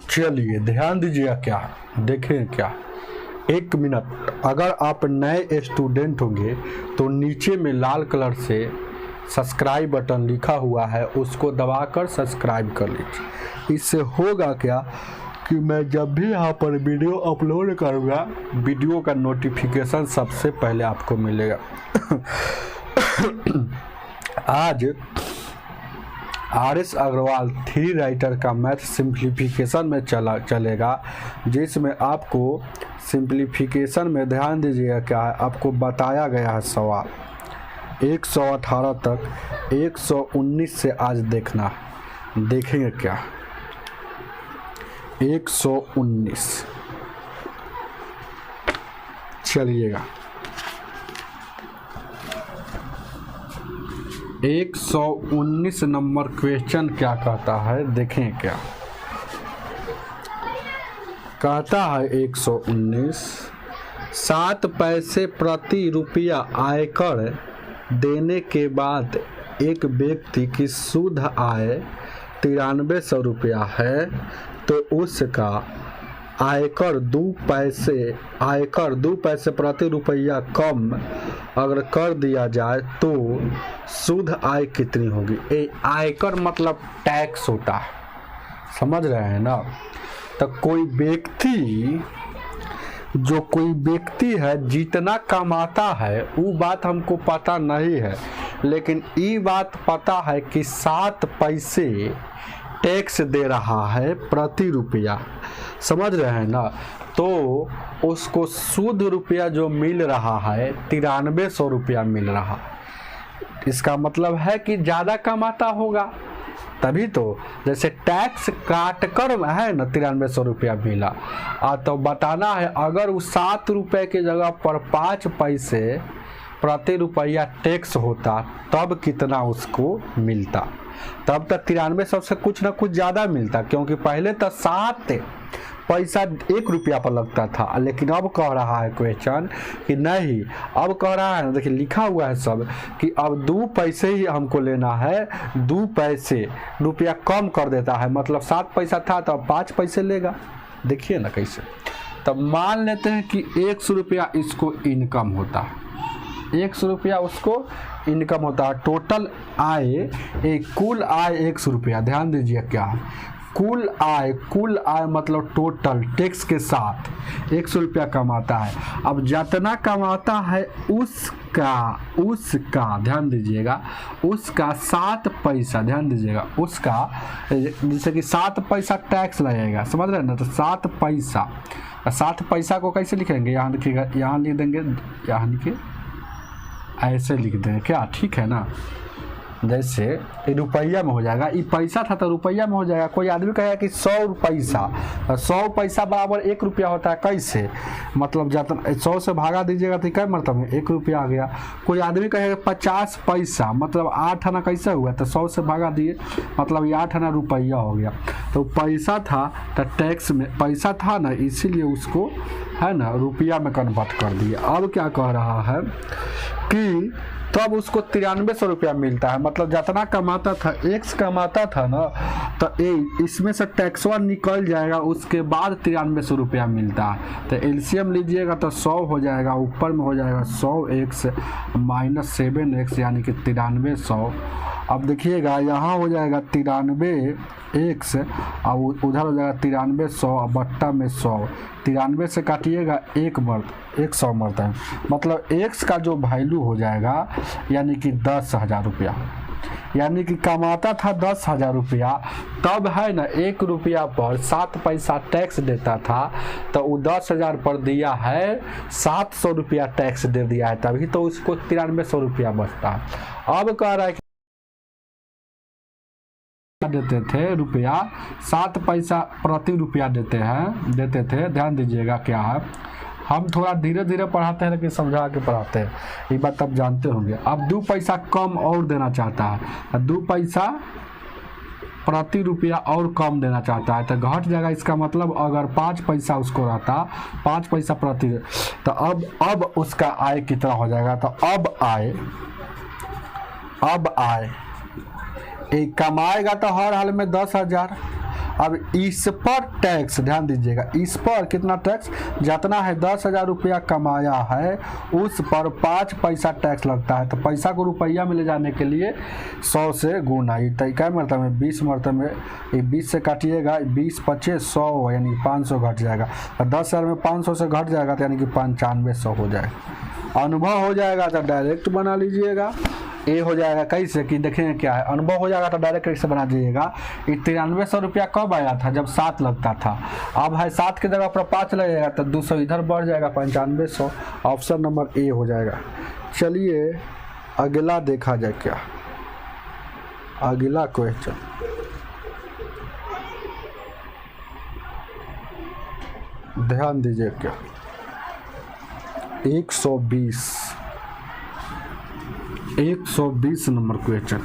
चलिए ध्यान दीजिएगा, क्या देखें क्या, 1 मिनट। अगर आप नए स्टूडेंट होंगे तो नीचे में लाल कलर से सब्सक्राइब बटन लिखा हुआ है, उसको दबाकर सब्सक्राइब कर लीजिए। इससे होगा क्या कि मैं जब भी यहाँ पर वीडियो अपलोड करूँगा, वीडियो का नोटिफिकेशन सबसे पहले आपको मिलेगा। आज RS अग्रवाल 3 राइटर का मैथ सिंप्लीफिकेशन में चलेगा, जिसमें आपको सिंप्लीफिकेशन में ध्यान दीजिएगा क्या है, आपको बताया गया है सवाल 118 तक, 119 से आज देखना है। देखेंगे क्या 119, चलिएगा 119 नंबर क्वेश्चन क्या कहता है, देखें क्या कहता है। 119, 7 पैसे प्रति रुपया आयकर देने के बाद एक व्यक्ति की शुद्ध आय 9300 रुपया है, तो उसका आयकर 2 पैसे प्रति रुपया कम अगर कर दिया जाए तो शुद्ध आय कितनी होगी। आयकर मतलब टैक्स होता है, समझ रहे हैं ना। तो कोई व्यक्ति है जितना कमाता है वो बात हमको पता नहीं है, लेकिन ये बात पता है कि 7 पैसे टैक्स दे रहा है प्रति रुपया, समझ रहे हैं ना। तो उसको शुद्ध रुपया जो मिल रहा है 9300 रुपया मिल रहा है। इसका मतलब है कि ज़्यादा कमाता होगा, तभी तो जैसे टैक्स काट कर है ना 9300 रुपया मिला। तो बताना है अगर उस 7 रुपये की जगह पर 5 पैसे प्रति रुपया टैक्स होता तब कितना उसको मिलता। तब तक 9300 से कुछ ना कुछ ज़्यादा मिलता, क्योंकि पहले तो 7 पैसा 1 रुपया पर लगता था, लेकिन अब कह रहा है क्वेश्चन कि नहीं, अब कह रहा है, देखिए लिखा हुआ है सब कि अब 2 पैसे ही हमको लेना है, 2 पैसे रुपया कम कर देता है, मतलब 7 पैसा था तो अब 5 पैसे लेगा। देखिए ना कैसे। तब मान लेते हैं कि 100 रुपया इसको इनकम होता है, 100 रुपया उसको इनकम होता है। टोटल आय, कुल आय 100 रुपया। ध्यान दीजिए क्या है, कुल आय मतलब टोटल टैक्स के साथ 100 रुपया कमाता है। अब जितना कमाता है उसका ध्यान दीजिएगा, उसका 7 पैसा, ध्यान दीजिएगा, उसका जैसे कि 7 पैसा टैक्स लगेगा, समझ रहे हैं ना। तो 7 पैसा को कैसे लिखेंगे, यहाँ लिखिएगा, यहाँ लिख देंगे, यहाँ लिखिए, ऐसे लिख देंगे क्या, ठीक है ना। जैसे रुपया में हो जाएगा, ये पैसा था तो रुपया में हो जाएगा। कोई आदमी कहेगा कि 100 पैसा बराबर 1 रुपया होता है, कैसे, मतलब जब 100 से भागा दीजिएगा तो क्या मतलब है 1 रुपया आ गया। कोई आदमी कहेगा 50 पैसा मतलब 8 आना कैसे हुआ, तो 100 से भागा दिए मतलब ये 8 आना रुपया हो गया। तो पैसा था तो टैक्स में पैसा था ना, इसीलिए उसको है ना रुपया में कन्वर्ट कर दिए। अब क्या कह रहा है कि तब उसको 9300 रुपया मिलता है, मतलब जितना कमाता था, एक्स कमाता था ना, तो इसमें से टैक्सवा निकल जाएगा, उसके बाद 9300 रुपया मिलता है। तो एलसीएम लीजिएगा तो 100 हो जाएगा, ऊपर में हो जाएगा 100x माइनस 7x यानी कि 9300। अब देखिएगा यहाँ हो जाएगा 93x और उधर हो जाएगा 9300 और बट्टा में 100। 93 से काटिएगा 100 मरता है, मतलब x का जो वैल्यू हो जाएगा यानी कि 10,000 रुपया, यानी कि कमाता था 10,000 रुपया, तब है ना 1 रुपया पर 7 पैसा टैक्स देता था, तो वो 10,000 पर दिया है 700 रुपया टैक्स दे दिया है, तभी तो उसको 9300 रुपया बचता है। अब कह रहा है देते थे रुपया, 7 पैसा प्रति रुपया देते थे। ध्यान दीजिएगा क्या है, हम थोड़ा धीरे धीरे पढ़ाते हैं लेकिन समझा के पढ़ाते हैं, ये बात आप जानते होंगे। अब 2 पैसा कम और देना चाहता है, 2 पैसा प्रति रुपया और कम देना चाहता है, तो घट जाएगा। इसका मतलब अगर 5 पैसा उसको रहता, 5 पैसा प्रति, तो अब उसका आय कितना हो जाएगा, तो अब आय एक कमाएगा तो हर हाल में 10,000, अब इस पर टैक्स, ध्यान दीजिएगा, इस पर कितना टैक्स, जितना है 10,000 रुपया कमाया है उस पर 5 पैसा टैक्स लगता है। तो पैसा को रुपया में ले जाने के लिए 100 से गुना, ये क्या मरतबे में 20 मरतबे में 20 से काटिएगा, 20 25 100 यानी 500 घट जाएगा। और 10,000 में 500 से घट जाएगा तो यानी कि 9500 हो जाएगा। अनुभव हो जाएगा तो डायरेक्ट बना लीजिएगा। ए हो जाएगा कैसे कि देखेंगे क्या है, अनुभव हो जाएगा तो डायरेक्ट कैसे बना दीजिएगा। 9300 रुपया कब आया था, जब 7 लगता था। अब है 7 की जगह पर 5 लगेगा तो 200 इधर बढ़ जाएगा, 9500। ऑप्शन नंबर ए हो जाएगा। चलिए अगला देखा जाए क्या, अगला क्वेश्चन ध्यान दीजिए क्या, 120 नंबर क्वेश्चन।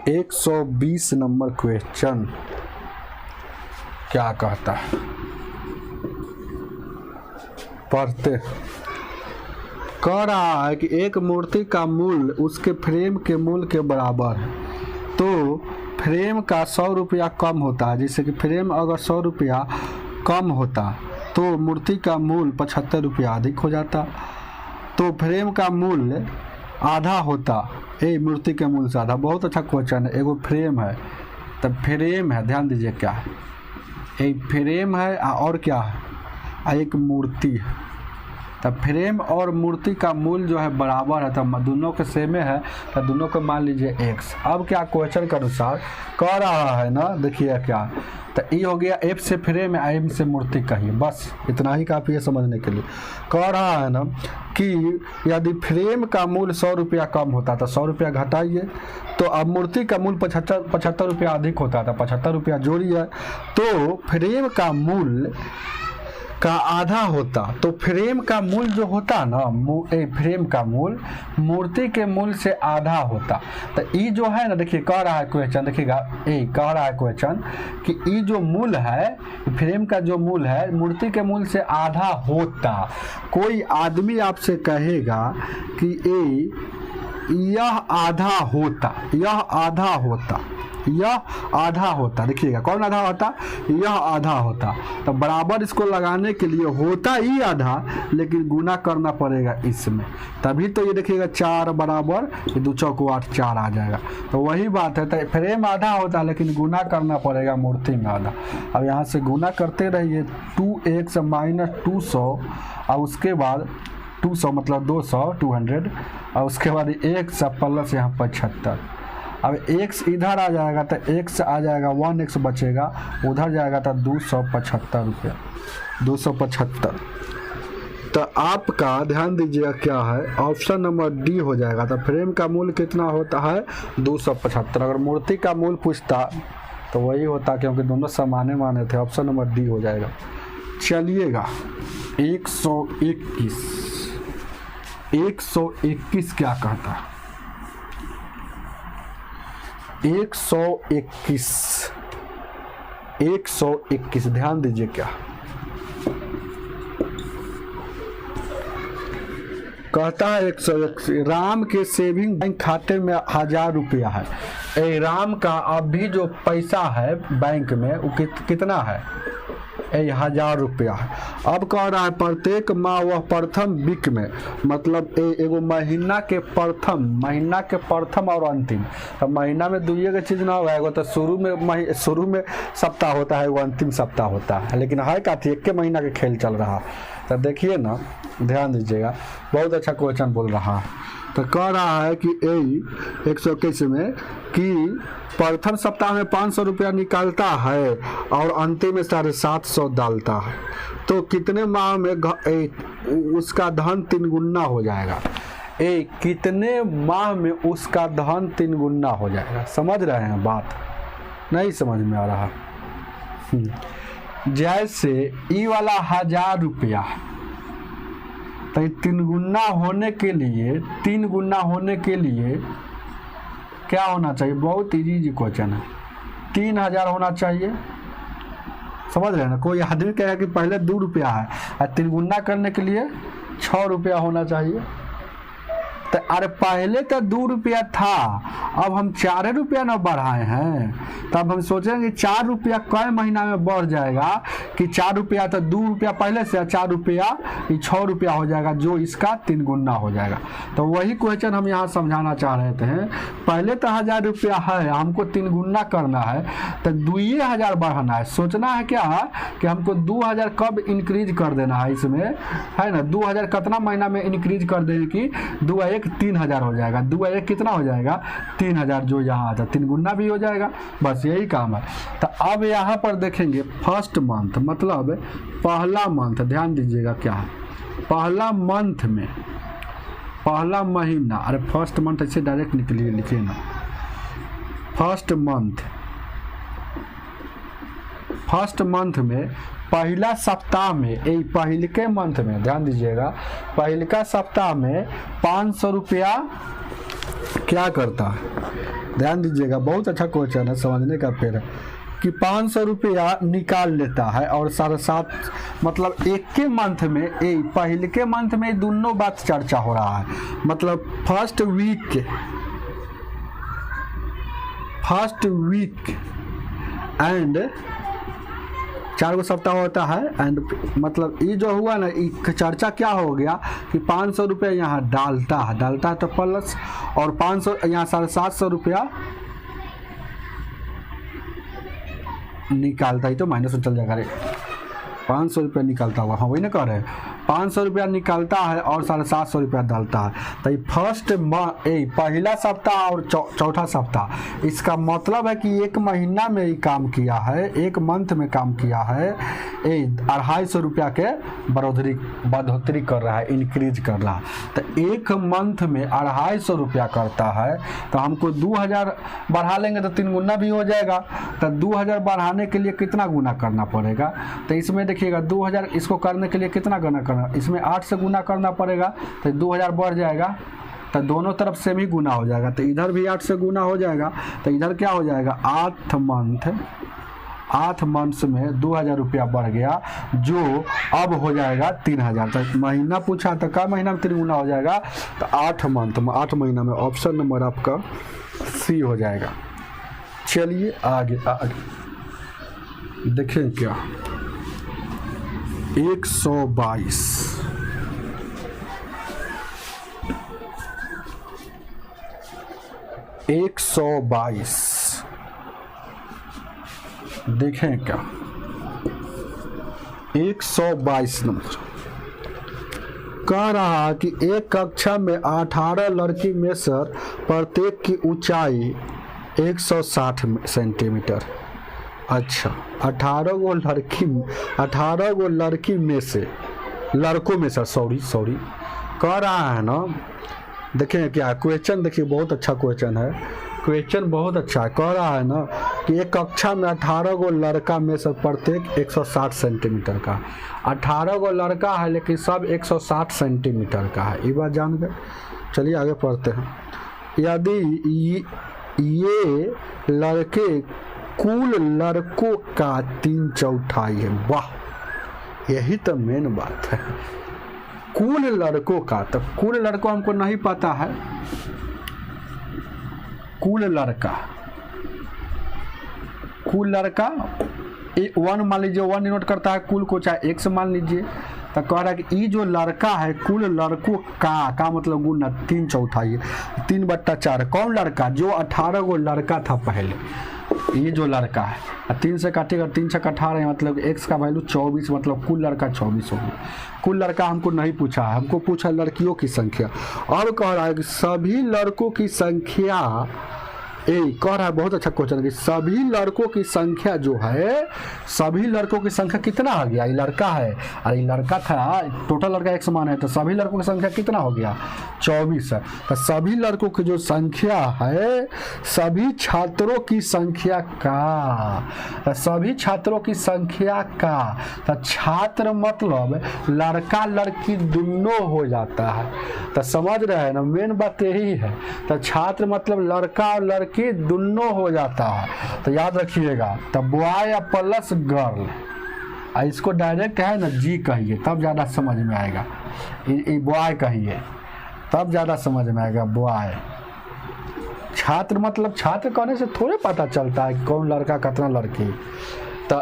एक 120 नंबर क्वेश्चन क्या कहता है, पढ़ते। कह रहा है कि एक मूर्ति का मूल्य उसके फ्रेम के मूल्य के बराबर है, तो फ्रेम का 100 रुपया कम होता है। जैसे कि फ्रेम अगर 100 रुपया कम होता तो मूर्ति का मूल्य 75 रुपया अधिक हो जाता। तो फ्रेम का मूल्य आधा होता, मूर्ति के मूल्य से आधा। बहुत अच्छा क्वेश्चन है। एगो फ्रेम है, तब फ्रेम है, ध्यान दीजिए क्या है, एक फ्रेम है और क्या है, एक मूर्ति है। तब फ्रेम और मूर्ति का मूल्य जो है बराबर है, तब दोनों के सेम है, तो दोनों को मान लीजिए x। अब क्या क्वेश्चन के अनुसार कह रहा है ना, देखिए क्या, तो ये हो गया f से फ्रेम है, m से मूर्ति कहिए, बस इतना ही काफ़ी है समझने के लिए। कह रहा है ना कि यदि फ्रेम का मूल्य 100 रुपया कम होता तो 100 रुपया घटाइए, तो अब मूर्ति का मूल्य 75 रुपया अधिक होता था, 75 रुपया जोड़िए, तो फ्रेम का मूल्य का आधा होता। तो फ्रेम का मूल्य जो होता ना, फ्रेम का मूल्य मूर्ति के मूल्य से आधा होता। तो ये जो है ना, देखिए कह रहा है क्वेश्चन, देखिएगा कह रहा है क्वेश्चन कि ये जो मूल्य है, फ्रेम का जो मूल्य है मूर्ति के मूल्य से आधा होता। कोई आदमी आपसे कहेगा कि यह आधा होता, यह आधा होता, यह आधा होता, देखिएगा कौन आधा होता, यह आधा होता। तो बराबर इसको लगाने के लिए होता ही आधा, लेकिन गुना करना पड़ेगा इसमें, तभी तो ये देखिएगा 4 बराबर 2 चौको 8 4 आ जाएगा। तो वही बात है, तो फ्रेम आधा होता लेकिन गुना करना पड़ेगा मूर्ति में आधा। अब यहाँ से गुना करते रहिए, 2x - 200 और उसके बाद 200 मतलब 200 200 और उसके बाद 1 प्लस यहाँ 75। अब x इधर आ जाएगा तो x आ जाएगा 1x बचेगा, उधर जाएगा तो 275 रुपया, 275। तो आपका ध्यान दीजिएगा क्या है, ऑप्शन नंबर डी हो जाएगा। तो फ्रेम का मूल्य कितना होता है 275। अगर मूर्ति का मूल्य पूछता तो वही होता, क्योंकि दोनों समाने माने थे। ऑप्शन नंबर डी हो जाएगा। चलिएगा 121 क्या कहता है, 121 ध्यान दीजिए क्या कहता है। 121 राम के सेविंग बैंक खाते में 1000 रुपया है। राम का अभी जो पैसा है बैंक में वो कितना है, 1000 रुपया है। अब कह रहा है प्रत्येक माह वह प्रथम वीक में, मतलब एगो महीना के प्रथम और अंतिम। तो महीना में दुइये के चीज ना होगा, एगो तो शुरू में सप्ताह होता है, एगो अंतिम सप्ताह होता है, लेकिन है का थी एक के महीना के खेल चल रहा। तो देखिए ना, ध्यान दीजिएगा, बहुत अच्छा क्वेश्चन बोल रहा है। तो कह रहा है कि 121 में कि प्रथम सप्ताह में 500 रुपया निकालता है और अंतिम में 750 डालता है, तो कितने माह में उसका धन 3 गुना हो जाएगा। कितने माह में उसका धन 3 गुना हो जाएगा। समझ रहे हैं बात, नहीं समझ में आ रहा। जैसे ई वाला 1000 रुपया, तो 3 गुना होने के लिए क्या होना चाहिए, बहुत इजी क्वेश्चन है, 3000 होना चाहिए। समझ रहे हैं ना। कोई आदमी कहेगा कि पहले 2 रुपया है और 3 गुना करने के लिए 6 रुपया होना चाहिए। तो अरे पहले तो 2 रुपया था, अब हम 4 रुपया ना बढ़ाए हैं, तब हम सोचेंगे 4 रुपया कई महीना में बढ़ जाएगा कि 4 रुपया तो 2 रुपया पहले से 4 रुपया 6 रुपया हो जाएगा, जो इसका 3 गुना हो जाएगा। तो वही क्वेश्चन हम यहाँ समझाना चाह रहे थे। पहले तो 1000 रुपया है, हमको 3 गुना करना है, तो 2000 बढ़ाना है। सोचना है क्या कि हमको 2000 कब इंक्रीज कर देना है इसमें, है ना। 2000 कितना महीना में इंक्रीज कर देंगे कि 2 1 3000 हो जाएगा। 2 1 कितना हो जाएगा 3000, जो यहाँ आता 3 गुना भी हो जाएगा। बस यही काम है। तो अब यहाँ पर देखेंगे फर्स्ट मंथ मतलब पहला मंथ, ध्यान दीजिएगा क्या है पहला मंथ में, पहला महीना। अरे फर्स्ट मंथ ऐसे डायरेक्ट निकलिए, लिखिए ना फर्स्ट मंथ में पहला सप्ताह में, यही पहले के मंथ में, ध्यान दीजिएगा पहले का सप्ताह में 500 रुपया क्या करता है। ध्यान दीजिएगा बहुत अच्छा क्वेश्चन है, समझने का फिर कि 500 रुपया निकाल लेता है और 7.5 मतलब एक के मंथ में, पहले के मंथ में दोनों बात चर्चा हो रहा है। मतलब फर्स्ट वीक एंड 4 गो सप्ताह होता है एंड मतलब ये जो हुआ ना, ये चर्चा क्या हो गया कि 500 रुपया यहाँ डालता है तो प्लस, और 500 यहाँ 750 रुपया निकालता ही तो माइनस में चल जाएगा। रे 500 रुपया निकालता हुआ, हाँ वही ना कह रहे हैं 500 रुपया निकालता है और 750 रुपया डालता है। तो ये फर्स्ट पहला सप्ताह और चौथा सप्ताह, इसका मतलब है कि एक महीना में ही काम किया है, एक मंथ में काम किया है, 250 रुपया के बढ़ोतरी कर रहा है, इंक्रीज कर रहा है। तो एक मंथ में 250 रुपया करता है, तो हमको 2000 बढ़ा लेंगे तो 3 गुना भी हो जाएगा। तो 2000 बढ़ाने के लिए कितना गुना करना पड़ेगा, तो इसमें देखिएगा 2000 इसको करने के लिए कितना गुना करना, इसमें 8 से गुना करना पड़ेगा, तो 2000 बढ़ जाएगा, तो दोनों तरफ सेम ही गुना हो जाएगा। तो इधर भी 8 से गुना हो जाएगा, तो इधर क्या हो जाएगा 8 मंथ्स में 2000 रुपया बढ़ गया, जो अब हो जाएगा 3000। तो महीना पूछा तो क्या महीना में 3 गुना हो जाएगा, तो 8 मंथ में 8 महीना में ऑप्शन नंबर आपका सी हो जाएगा। चलिए आगे देखें क्या 122 देखें क्या 122 नंबर कह रहा है कि एक कक्षा में 18 लड़की में से प्रत्येक की ऊंचाई 160 सेंटीमीटर। अच्छा 18 गो लड़की में से, लड़कों में से सॉरी कह रहा है ना। देखें क्या क्वेश्चन, देखिए बहुत अच्छा क्वेश्चन है, क्वेश्चन बहुत अच्छा है। कह रहा है ना कि एक कक्षा में 18 गो लड़का में से प्रत्येक 160 सेंटीमीटर का, 18 गो लड़का है लेकिन सब 160 सेंटीमीटर का है। ये बात जान गए। चलिए आगे पढ़ते हैं। यदि ये लड़के कुल लड़कों का 3/4 है, वाह यही तो मेन बात है, कुल लड़कों का। तो कुल लड़कों हमको नहीं पता है, कुल लड़का 1 मान लीजिए, 1 डिनोट करता है कुल को, चाहे 1 से मान लीजिए। तो कह रहा है कि ये जो लड़का है कुल लड़कों का मतलब गुना 3/4 3/4। कौन लड़का, जो 18 गो लड़का था पहले, ये जो लड़का है 3 से काटेगा, 3 से 18 मतलब x का वैल्यू 24, मतलब कुल लड़का 24 होगा। कुल लड़का हमको नहीं पूछा है, हमको पूछा लड़कियों की संख्या। और कह रहा है कि सभी लड़कों की संख्या, कह रहा है बहुत अच्छा क्वेश्चन कि सभी लड़कों की संख्या जो है, सभी लड़कों की संख्या कितना हो गया, ये लड़का है, अरे लड़का था, टोटल लड़का 1 समान है, तो सभी लड़कों की संख्या कितना हो गया 24 है। तो सभी लड़कों की जो संख्या है सभी छात्रों की संख्या का, तो सभी छात्रों की संख्या का, तो छात्र मतलब लड़का लड़की दोनों हो जाता है। तो समझ रहे हैं ना, मेन बात यही है। तो छात्र मतलब लड़का और लड़की दोनों हो जाता है। तो याद रखिएगा, तो बॉय प्लस गर्ल, और इसको डायरेक्ट है ना जी कहिए तब ज़्यादा समझ में आएगा, बॉय कहिए तब ज़्यादा समझ में आएगा, बॉय। छात्र मतलब छात्र कहने से थोड़े पता चलता है कौन लड़का कितना लड़की। तो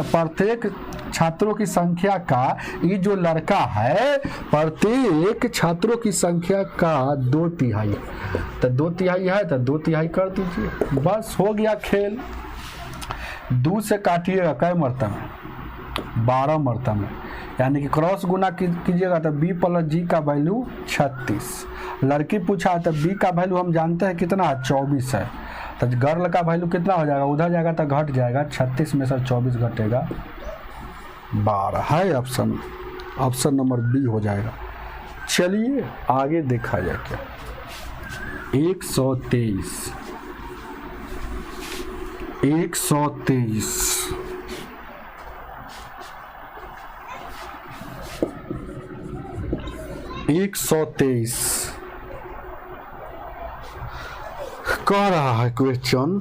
प्रत्येक छात्रों की संख्या का, ये जो लड़का है प्रत्येक छात्रों की संख्या का 2/3, तो 2/3 है तो 2/3 कर दीजिए, बस हो गया खेल। 2 से काटिएगा कै मरतबा में, 12 मरतबा में, यानी कि क्रॉस गुना कीजिएगा तो b + g का वैल्यू 36। लड़की पूछा है तो b का वैल्यू हम जानते हैं कितना है, 24 है, तो गर्ल का वैल्यू कितना हो जाएगा, उधर जाएगा तो घट जाएगा, 36 में से 24 घटेगा 12 है ऑप्शन नंबर बी हो जाएगा। चलिए आगे देखा जाए क्या। 123 कह रहा है क्वेश्चन,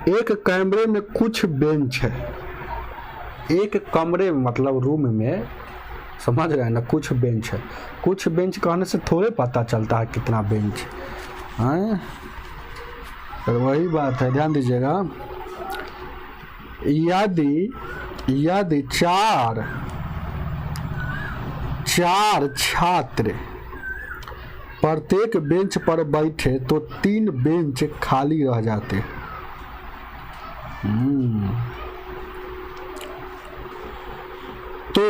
एक कमरे में कुछ बेंच है, एक कमरे में मतलब रूम में, समझ रहे हैं ना, कुछ बेंच है। कुछ बेंच कहने से थोड़े पता चलता है कितना बेंच है, तो वही बात है, ध्यान दीजिएगा। यदि चार छात्र प्रत्येक बेंच पर बैठे तो 3 बेंच खाली रह जाते। तो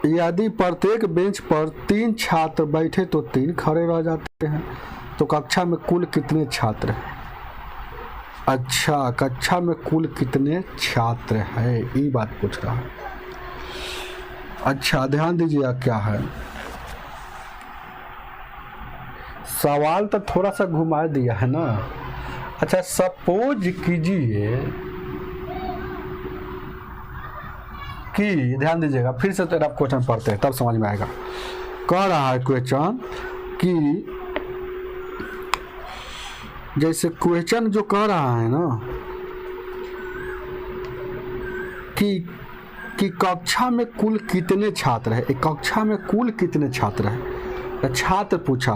यदि प्रत्येक बेंच पर 3 छात्र बैठे तो 3 खड़े रह जाते हैं। तो कक्षा में कुल कितने छात्र हैं? अच्छा, कक्षा में कुल कितने छात्र हैं, ये बात पूछ रहा है। अच्छा ध्यान दीजिए क्या है, सवाल तो थोड़ा सा घुमा दिया है ना। अच्छा सपोज कीजिए कि, ध्यान दीजिएगा फिर से तो आप क्वेश्चन पढ़ते हैं तब समझ में आएगा। कह रहा है क्वेश्चन कि जैसे क्वेश्चन जो कह रहा है ना कि कक्षा में कुल कितने छात्र हैं, एक कक्षा में कुल कितने छात्र हैं, छात्र पूछा।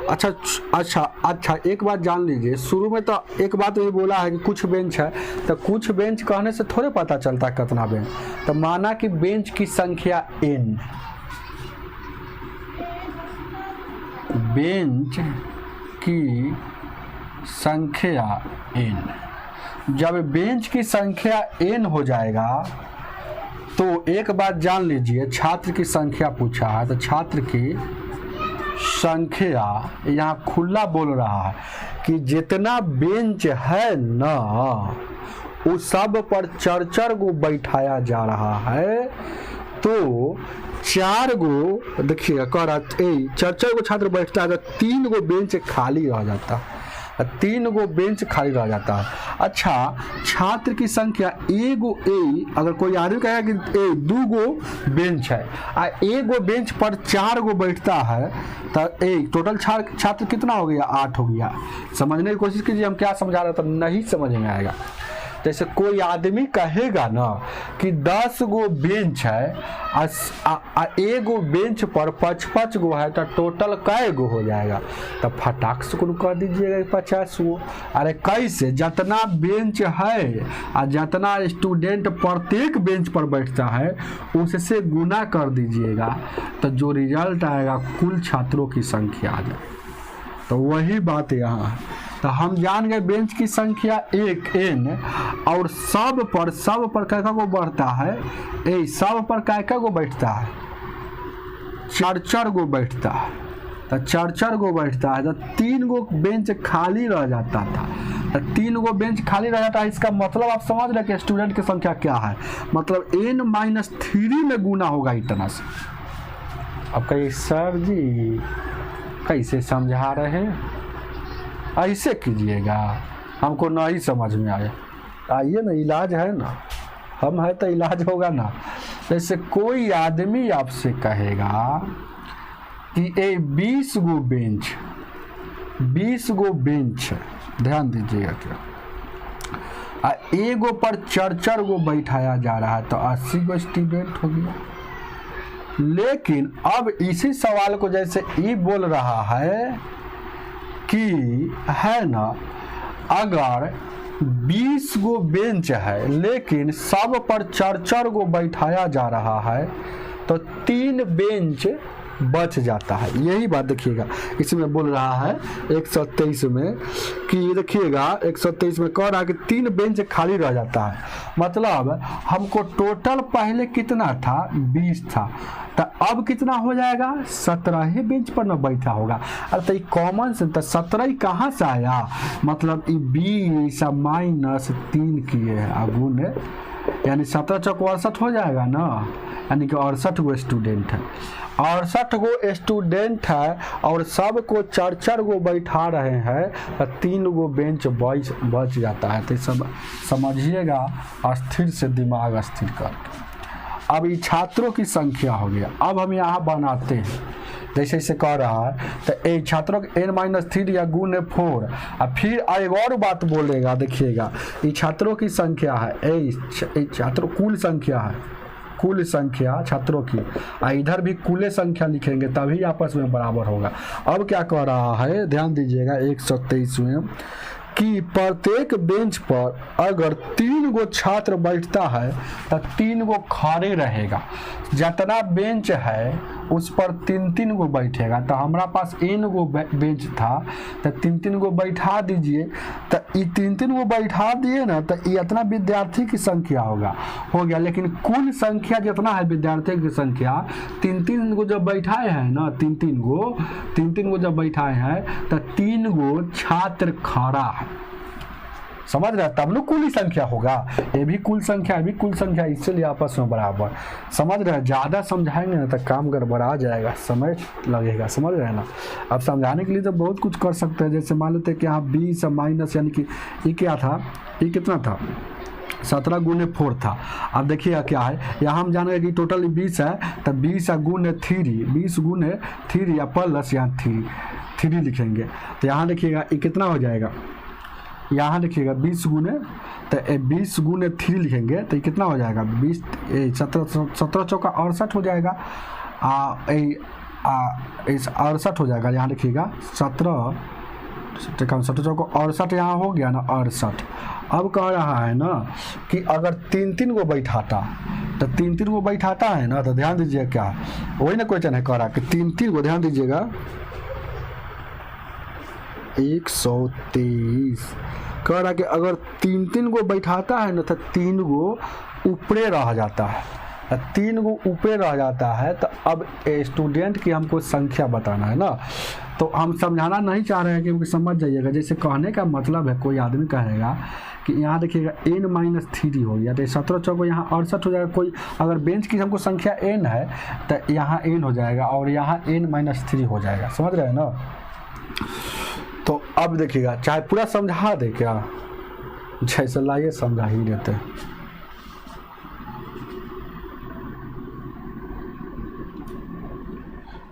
अच्छा एक बात जान लीजिए, शुरू में तो एक बात ये बोला है कि कुछ बेंच है, तो कुछ बेंच कहने से थोड़े पता चलता है कितना बेंच। तो माना कि बेंच की संख्या n, बेंच की संख्या n, जब बेंच की संख्या n हो जाएगा तो एक बात जान लीजिए, छात्र की संख्या पूछा है तो छात्र की संख्या यहाँ खुला बोल रहा है कि जितना बेंच है ना उस सब पर 4 गो बैठाया जा रहा है। तो 4 गो, देखिएगा कह रहा 4 गो छात्र बैठता है तो 3 गो बेंच खाली रह जाता है, 3 गो बेंच खाली रह जाता है। अच्छा छात्र की संख्या अगर कोई आदमी कहेगा कि 2 गो बेंच है और 1 गो बेंच पर 4 गो बैठता है तो टोटल छात्र कितना हो गया, 8 हो गया। समझने की कोशिश कीजिए हम क्या समझा रहे, तो नहीं समझ में आएगा। जैसे कोई आदमी कहेगा ना कि 10 गो बेंच है और 1 गो बेंच पर 5 गो है तो टोटल कै गो हो जाएगा, तो फटाक से कुल कह दीजिएगा 50 गो। अरे कैसे, जितना बेंच है और जितना स्टूडेंट प्रत्येक बेंच पर बैठता है उससे गुना कर दीजिएगा, तो जो रिजल्ट आएगा कुल छात्रों की संख्या आ जाए। तो वही बात यहाँ है। तो हम जान गए बेंच की संख्या n, और सब पर क्या गो बढ़ता है, सब पर क्या गो बैठता है, 4 गो बैठता है। तो 4 गो बैठता है तो 3 गो बेंच खाली रह जाता था, तो 3 गो बेंच खाली रह जाता है। इसका मतलब आप समझ रहे कि स्टूडेंट की संख्या क्या है, मतलब n-3 में गुना होगा इतना से। अब कहिए सर जी कैसे समझा रहे हैं, ऐसे कीजिएगा, हमको नहीं समझ में आया। आइए ना, इलाज है ना, हम है तो इलाज होगा ना। जैसे कोई आदमी आपसे कहेगा कि 20 गो बेंच, ध्यान दीजिएगा क्या, एगो पर 4 गो बैठाया जा रहा है तो 80 गो स्टूडेंट हो गया। लेकिन अब इसी सवाल को जैसे ये बोल रहा है कि है ना, अगर 20 गो बेंच है लेकिन सब पर 4 गो बैठाया जा रहा है तो 3 बेंच बच जाता है। यही बात देखिएगा इसमें बोल रहा है 123 में कि देखिएगा 123 में कह रहा है कि 3 बेंच खाली रह जाता है। मतलब हमको टोटल पहले कितना था, 20 था, तो अब कितना हो जाएगा, 17 ही बेंच पर न बैठा होगा। अरे तो कॉमन से तो 17 ही कहाँ से आया, मतलब 20 माइनस 3 किए हैं गुण, यानी 17 चौक 68 हो जाएगा ना, यानी कि 68 गो स्टूडेंट है, 68 गो स्टूडेंट है और सबको 4 गो बैठा रहे हैं तो 3 गो बेंच बच जाता है। तो सब समझिएगा, अस्थिर से दिमाग स्थिर करके। अब ये छात्रों की संख्या हो गया। अब हम यहाँ बनाते हैं जैसे इसे कह रहा है तो ए छात्रों के n-3 या गुण 4। अब फिर एक और बात बोलेगा, देखिएगा ये छात्रों की संख्या है, ए छात्रों कुल संख्या है, कुल संख्या छात्रों की, इधर भी कुल संख्या लिखेंगे तभी आपस में बराबर होगा। अब क्या कह रहा है, ध्यान दीजिएगा 123 में कि प्रत्येक बेंच पर अगर 3 गो छात्र बैठता है तो 3 गो खड़े रहेगा। जितना बेंच है उस पर 3 गो बैठेगा। तो हमारा पास n गो बेंच था तो 3 गो बैठा दीजिए, तो ये 3 गो बैठा दिए ना तो ये इतना विद्यार्थी की संख्या हो गया। लेकिन कुल संख्या जितना है विद्यार्थी की संख्या 3 गो जब बैठाए हैं ना, 3 गो जब बैठाए हैं तो 3 गो छात्र खड़ा है। समझ रहे हैं, तब ना कुल संख्या होगा, ये भी कुल संख्या, ये भी कुल संख्या, इसलिए आपस में बराबर। समझ रहे हैं, ज़्यादा समझाएंगे ना तो काम गड़बड़ा जाएगा, समय लगेगा। समझ रहे हैं ना। अब समझाने के लिए तो बहुत कुछ कर सकते हैं, जैसे मान लेते हैं कि यहाँ 20 माइनस, यानी कि ये क्या था, ये कितना था, 17 गुने 4 था। अब देखिएगा क्या है, यहाँ हम जानेंगे कि टोटल 20 है तो 20 गुने 3, 20 गुने 3 या प्लस यहाँ 3 लिखेंगे। तो यहाँ देखिएगा ये कितना हो जाएगा, यहाँ देखिएगा 20 गुने, तो 20 गुने 3 लिखेंगे तो ये कितना हो जाएगा, 20 17 चौका 68 हो जाएगा, 68 हो जाएगा। यहाँ देखिएगा 17 चौका 68 यहाँ हो गया ना 68। अब कह रहा है ना कि अगर 3 गो बैठाता तो 3 गो बैठाता है ना, तो ध्यान दीजिए क्या है, वही ना क्वेश्चन है, कह रहा है कि 3 गो, ध्यान दीजिएगा 123 कह रहा कि अगर 3 गो बैठाता है ना तो 3 गो ऊपरे रह जाता है, 3 गो ऊपरे रह जाता है। तो अब स्टूडेंट की हमको संख्या बताना है ना, तो हम समझाना नहीं चाह रहे हैं क्योंकि समझ जाइएगा। जैसे कहने का मतलब है, कोई आदमी कहेगा कि यहाँ देखिएगा n-3 हो गया तो 17 चौको यहाँ 68 हो जाएगा। कोई अगर बेंच की हमको संख्या n है तो यहाँ n हो जाएगा और यहाँ n-3 हो जाएगा। समझ रहे हैं ना। तो अब देखिएगा, चाहे पूरा समझा दे क्या, जैसे लाइए समझा ही देते हैं।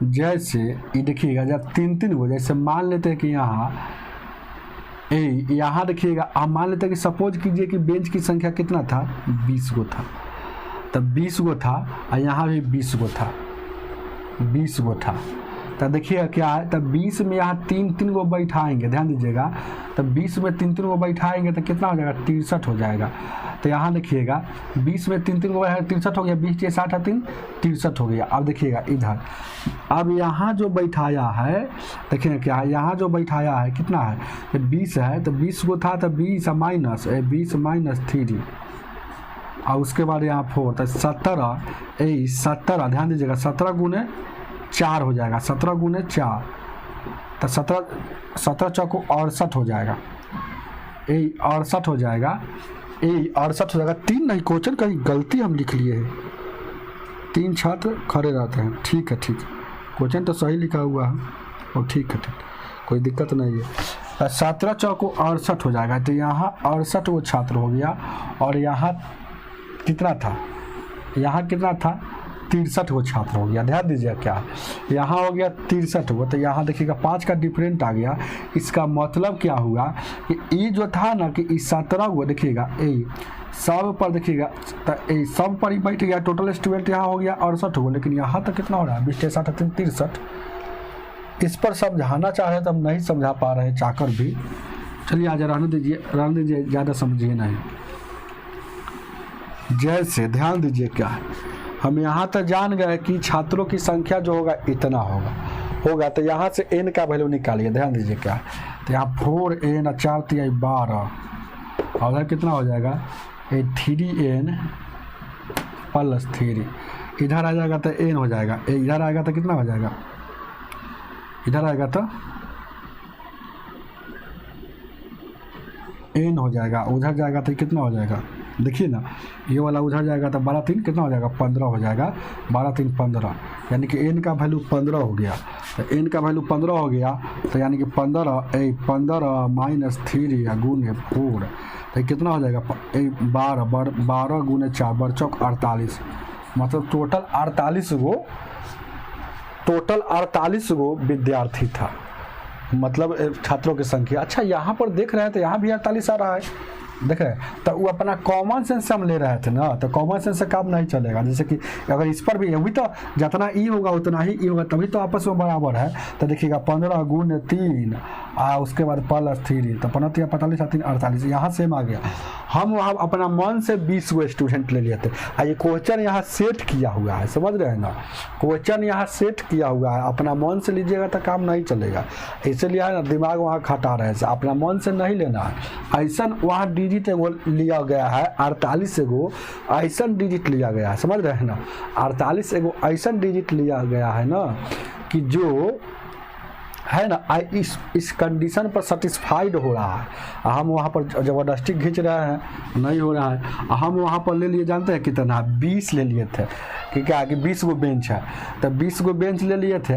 जैसे ये देखिएगा जब 3 गो, जैसे मान लेते हैं कि यहाँ देखिएगा, हम मान लेते हैं कि सपोज कीजिए कि बेंच की संख्या कितना था, 20 गो था, तब 20 गो था और यहाँ भी 20 गो था, 20 गो था। तो देखिएगा क्या है, तब 20 में यहाँ 3 गो बैठाएंगे, ध्यान दीजिएगा, तब 20 में 3 गो बैठाएंगे तो कितना हो जाएगा, 63 हो जाएगा। तो यहाँ देखिएगा 20 में 3 गो 63 हो गया, 20 के 60 63 हो गया। अब देखिएगा इधर, अब यहाँ जो बैठाया है, देखिए क्या है, यहाँ जो बैठाया है कितना है, तो 20 है, तो 20 गो था तो 20 माइनस 3 और उसके बाद यहाँ 4, तो 17 ध्यान दीजिएगा, 17 गुने 4 हो जाएगा, 17 गुने 4 तो 17 चौको 68 हो जाएगा, 68 हो जाएगा, 68 हो जाएगा। 3 नहीं, क्वेश्चन कहीं गलती हम लिख लिए हैं, 3 छात्र खड़े रहते हैं। ठीक है, क्वेश्चन तो सही लिखा हुआ है और ठीक है, कोई दिक्कत नहीं है। 17 चौको 68 हो जाएगा, तो यहाँ 68 वो छात्र हो गया और यहाँ कितना था, यहाँ कितना था 63 गो छात्र हो गया। ध्यान दीजिए क्या यहाँ हो गया 63 गो, तो यहाँ देखिएगा 5 का डिफरेंट आ गया। इसका मतलब क्या हुआ कि ये जो था ना कि 17 गो देखिएगा ये सब पर देखिएगा तो सब पर ही बैठ गया। टोटल स्टूडेंट यहाँ हो गया 68 गो, लेकिन यहाँ तक कितना हो रहा है 20 60 63। इस पर समझाना चाह रहे तो हम नहीं समझा पा रहे चाहकर भी। चलिए आज रहने दीजिए ज़्यादा समझिए नहीं। जैसे ध्यान दीजिए क्या है, हम यहाँ तक जान गए कि छात्रों की संख्या जो होगा इतना होगा, तो यहाँ से n का वैल्यू निकालिए। ध्यान दीजिए क्या है, तो यहाँ 4n 4 3 12 और उधर कितना हो जाएगा 3n प्लस 3, इधर आ जाएगा तो n हो जाएगा, इधर आएगा तो कितना हो जाएगा, इधर आएगा तो n हो जाएगा, उधर जाएगा तो कितना हो जाएगा देखिए ना, ये वाला उधर जाएगा तो 12 3 कितना हो जाएगा 15 हो जाएगा, 12 3 15, यानी कि n का वैल्यू 15 हो गया। तो n का वैल्यू 15 हो गया तो यानी कि 15 माइनस 3 या गुने 4 तो कितना हो जाएगा 12 गुने 4 बर चौक 48, मतलब टोटल 48 गो विद्यार्थी था, मतलब छात्रों की संख्या। अच्छा यहाँ पर देख रहे हैं तो यहाँ भी 48 आ रहा है, देख रहे हैं, तो वो अपना कॉमन सेंस से हम ले रहे थे ना, तो कॉमन सेंस से काम नहीं चलेगा। जैसे कि अगर इस पर भी अभी तो जितना ई होगा उतना ही ई होगा, तभी तो आपस में बराबर है। तो देखिएगा 15 गुने 3 उसके बाद प्लस 3 तो 15 45 3 48, यहाँ सेम आ गया। हम वहाँ अपना मन से 20 गो स्टूडेंट ले लिए थे, ये क्वेश्चन यहाँ सेट किया हुआ है, समझ रहे हैं ना, क्वेश्चन यहाँ सेट किया हुआ है। अपना मन से लीजिएगा तो काम नहीं चलेगा, इसलिए है ना दिमाग वहाँ खटा रहे हैं, अपना मन से नहीं लेना है। ऐसा वहाँ डिजिट एगो लिया गया है 48 एगो ऐसा डिजिट लिया गया है, समझ रहे हैं ना, 48 एगो ऐसा डिजिट लिया गया है ना कि जो है ना इस कंडीशन पर सेटिस्फाइड हो रहा है। हम वहाँ पर ज़बरदस्ती खींच रहे हैं, नहीं हो रहा है। हम वहाँ पर ले लिए जानते हैं कितना 20 ले लिए थे, कि क्या कि 20 गो बेंच है, तो 20 गो बेंच ले लिए थे,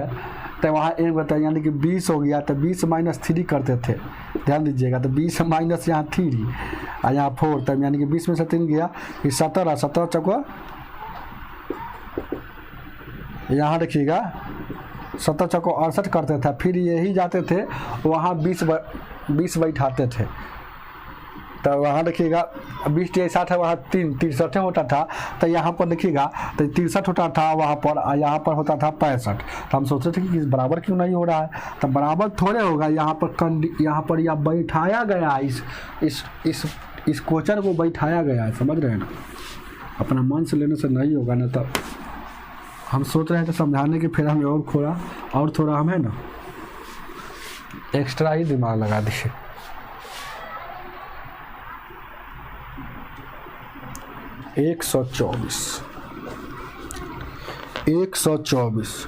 तो वहाँ एक बताइए यानी कि 20 हो गया, तो 20 माइनस 3 करते थे। ध्यान दीजिएगा, तो 20 माइनस यहाँ 3 और यहाँ 4, तब यानी कि 20 में से 3 गया, ये 17 चौका यहाँ देखिएगा 17 चौको 68 करते थे। फिर यही जाते थे वहाँ 20 बैठाते थे, तो वहाँ देखिएगा 20 60 है, वहाँ 63 होता था, तो यहाँ पर देखिएगा तो 63 होता था वहाँ पर, यहाँ पर होता था 65। तो हम सोचते थे कि बराबर क्यों नहीं हो रहा है, तो बराबर थोड़े होगा, यहाँ पर यह बैठाया गया, इस क्वेश्चन को बैठाया गया है, समझ रहे हैं ना। अपना मन से लेने से नहीं होगा ना, तो हम सोच रहे हैं तो समझाने के, फिर हमें और थोड़ा हम है ना एक्स्ट्रा ही दिमाग लगा दिए। एक 124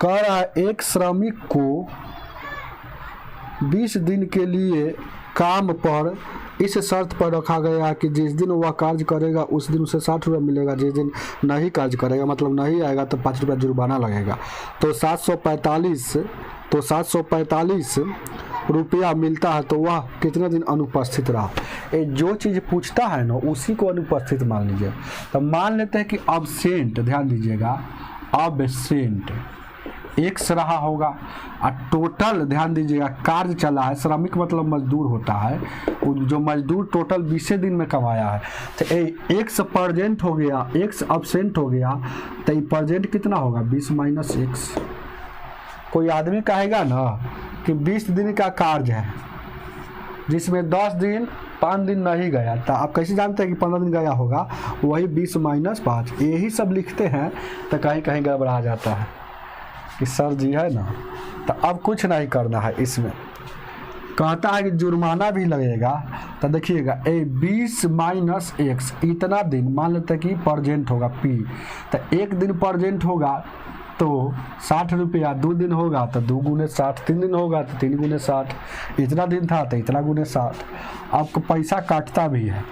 कह रहा है एक श्रमिक को 20 दिन के लिए काम पर इस शर्त पर रखा गया कि जिस दिन वह कार्य करेगा उस दिन उसे 60 रुपये मिलेगा, जिस दिन नहीं कार्य करेगा मतलब नहीं आएगा तो 5 रुपये जुर्माना लगेगा। तो 745 रुपया मिलता है, तो वह कितने दिन अनुपस्थित रहा। ये जो चीज़ पूछता है ना उसी को अनुपस्थित मान लीजिए। तो मान लेते हैं कि अब्सेंट, ध्यान दीजिएगा अब्सेंट एक्स रहा होगा, और टोटल ध्यान दीजिएगा कार्य चला है, श्रमिक मतलब मजदूर होता है, जो मजदूर टोटल 20 दिन में कमाया है, तो एक्स प्रेजेंट हो गया, एक्स अब्सेंट हो गया, तो ये प्रेजेंट कितना होगा 20 माइनस एक्स। कोई आदमी कहेगा ना कि 20 दिन का कार्य है जिसमें 10 दिन 5 दिन नहीं गया, तो आप कैसे जानते हैं कि 15 दिन गया होगा, वही 20 माइनस 5, यही सब लिखते हैं, तो कहीं कहीं गड़बड़ा जाता है कि सर जी है ना। तो अब कुछ नहीं करना है, इसमें कहता है कि जुर्माना भी लगेगा। तो देखिएगा 20 माइनस एक्स इतना दिन मान लेते हैं कि प्रेजेंट होगा पी, तो एक दिन प्रेजेंट होगा तो 60 रुपया, 2 दिन होगा तो 2 गुने 60, 3 दिन होगा तो 3 गुने 60, इतना दिन था तो इतना गुने 60। आपको पैसा काटता भी है,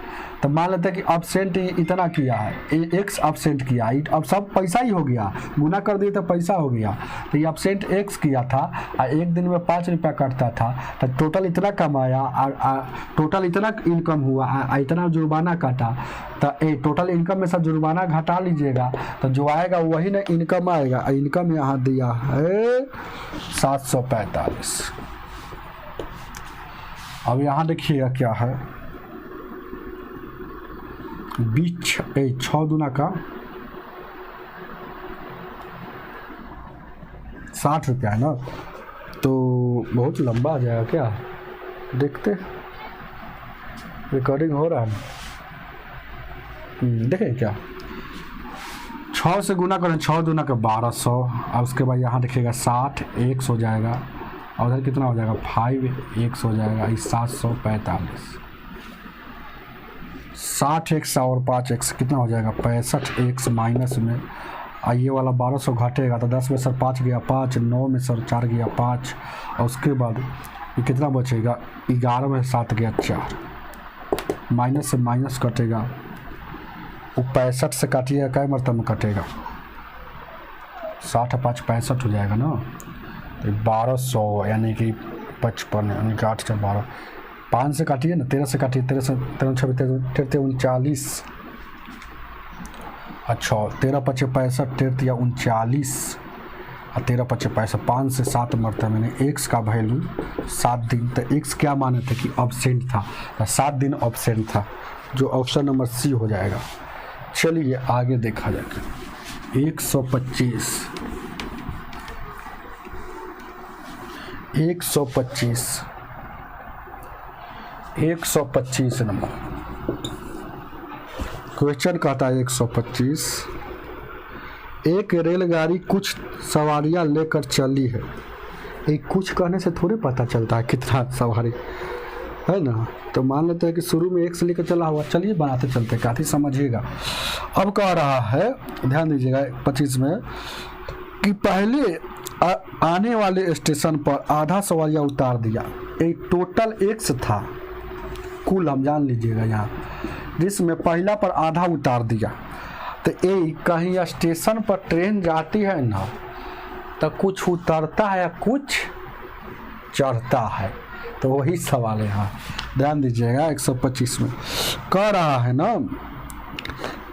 तो मान लेते हैं कि absent इतना किया है, x absent किया, अब सब पैसा ही हो गया, गुना कर दिए तो पैसा हो गया। तो ये absent x किया था और एक दिन में 5 रुपया कटता था, तो टोटल इतना कमाया और टोटल इतना इनकम हुआ, इतना जुर्माना काटा। तो टोटल इनकम में सब जुर्माना घटा लीजिएगा तो जो आएगा वही ना इनकम आएगा। इनकम यहाँ दिया है 745। अब यहाँ देखिएगा क्या है, 6 दूना का 60 रुपया है ना, तो बहुत लंबा आ जाएगा क्या, देखते रिकॉर्डिंग हो रहा है। देखें क्या, 6 से गुना करें, 6 दूना का 1200, और उसके बाद यहाँ देखिएगा 60 1 हो जाएगा, और उधर कितना हो जाएगा 5 1 हो जाएगा, 745। 60 1 और 5 1 कितना हो जाएगा 65 1 माइनस में, ये वाला 1200 घटेगा तो 10 में सर 5 गया 5, 9 में सर 4 गया 5, और उसके बाद ये कितना बचेगा 11 में 7 गया 4, माइनस से माइनस कटेगा, वो 65 से काटिएगा कई मरतब में कटेगा, 60 5 65 हो जाएगा ना, तो 1200 यानी कि 55 यानी कि 8 से 12, 5 से काटिए ना, 13 से काटिए, 13 से 39 अच्छा 13 5 65, 13 39 और 13 5 65, 5 से 7 मरतबा मैंने x का वैल्यू 7 दिन, तो x क्या माने थे कि ऑब्सेंट था, तो 7 दिन ऑब्सेंट था, जो ऑप्शन नंबर सी हो जाएगा। चलिए आगे देखा जाएगा, 125 नंबर क्वेश्चन कहता है 125, एक रेलगाड़ी कुछ सवारियां लेकर चली है। एक कुछ कहने से थोड़े पता चलता है कितना सवारी है ना, तो मान लेते हैं कि शुरू में 1 से लेकर चला हुआ, चलिए बनाते चलते काफ़ी समझिएगा। अब कह रहा है, ध्यान दीजिएगा 25 में, कि पहले आने वाले स्टेशन पर आधा सवारियां उतार दिया। एक टोटल x था, कुल हम जान लीजिएगा यहाँ, जिसमें पहला पर आधा उतार दिया। तो कहीं स्टेशन पर ट्रेन जाती है ना, तो कुछ उतरता है या कुछ चढ़ता है, तो वही सवाल है यहाँ, ध्यान दीजिएगा। 125 में कह रहा है ना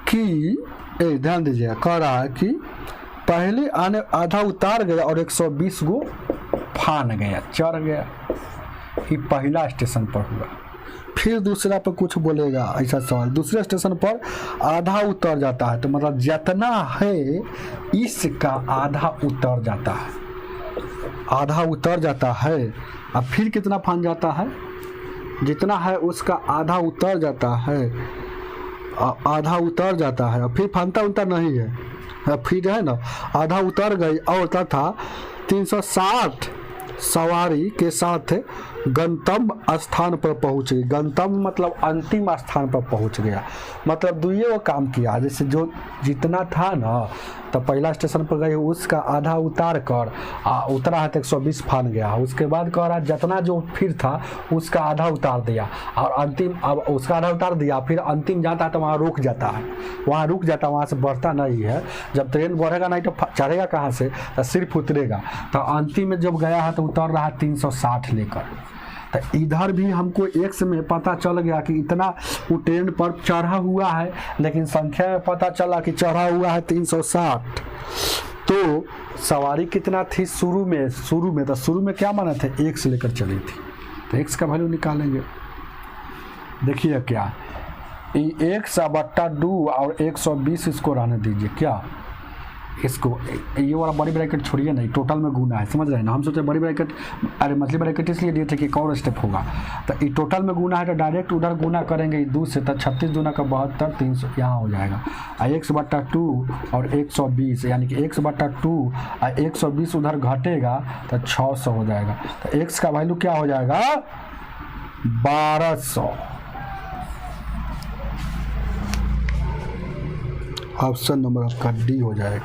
कि ध्यान दीजिएगा, कह रहा है कि पहले आने आधा उतार गया और 120 गो फान गया, चढ़ गया, ये पहला स्टेशन पर हुआ। फिर दूसरा पर कुछ बोलेगा, ऐसा सवाल, दूसरे स्टेशन पर आधा उतर जाता है, तो मतलब जितना है इसका आधा उतर जाता है, आधा उतर जाता है, अब फिर कितना फान जाता है, जितना है उसका आधा उतर जाता है, आधा उतर जाता है, फिर फानता उतर नहीं है, फिर है ना आधा उतर गई और तथा 360 सवारी के साथ गंतव्य स्थान पर पहुंच गई। गंतव्य मतलब अंतिम स्थान पर पहुंच गया, मतलब दुइये वो काम किया, जैसे जो जितना था ना, तो पहला स्टेशन पर गई उसका आधा उतार कर उतरा है तो 120 फान गया, उसके बाद कह रहा जितना जो फिर था उसका आधा उतार दिया, और अंतिम अब उसका आधा उतार दिया, फिर अंतिम जाता है तो वहाँ रुक जाता है, वहाँ रुक जाता है, वहाँ से बढ़ता नहीं है। जब ट्रेन बढ़ेगा नहीं तो चढ़ेगा कहाँ से, तो सिर्फ उतरेगा। तो अंतिम में जब गया है तो उतर रहा है 360 लेकर। तो इधर भी हमको x में पता चल गया कि इतना वो ट्रेन पर चढ़ा हुआ है, लेकिन संख्या में पता चला कि चढ़ा हुआ है 360। तो सवारी कितना थी शुरू में, तो शुरू में क्या माना थे, 1 से लेकर चली थी, तो x का वैल्यू निकालेंगे। देखिए क्या, 1/2 और 120 इसको रहने दीजिए, क्या इसको, ये वाला बड़ी ब्रैकेट छोड़िए नहीं, टोटल में गुना है, समझ रहे हैं ना। हम सोचे बड़ी ब्रैकेट, अरे मछली ब्रैकेट इसलिए दिए थे कि एक और स्टेप होगा, तो ये टोटल में गुना है तो डायरेक्ट उधर गुना करेंगे 2 से, तो 36 दूना का 72, 300 यहाँ हो जाएगा। 1/2 और 120 यानी कि 1/2 और 120 उधर घटेगा तो 600 हो जाएगा। तो x का वैल्यू क्या हो जाएगा 1200। ऑप्शन नंबर आपका डी हो जाएगा।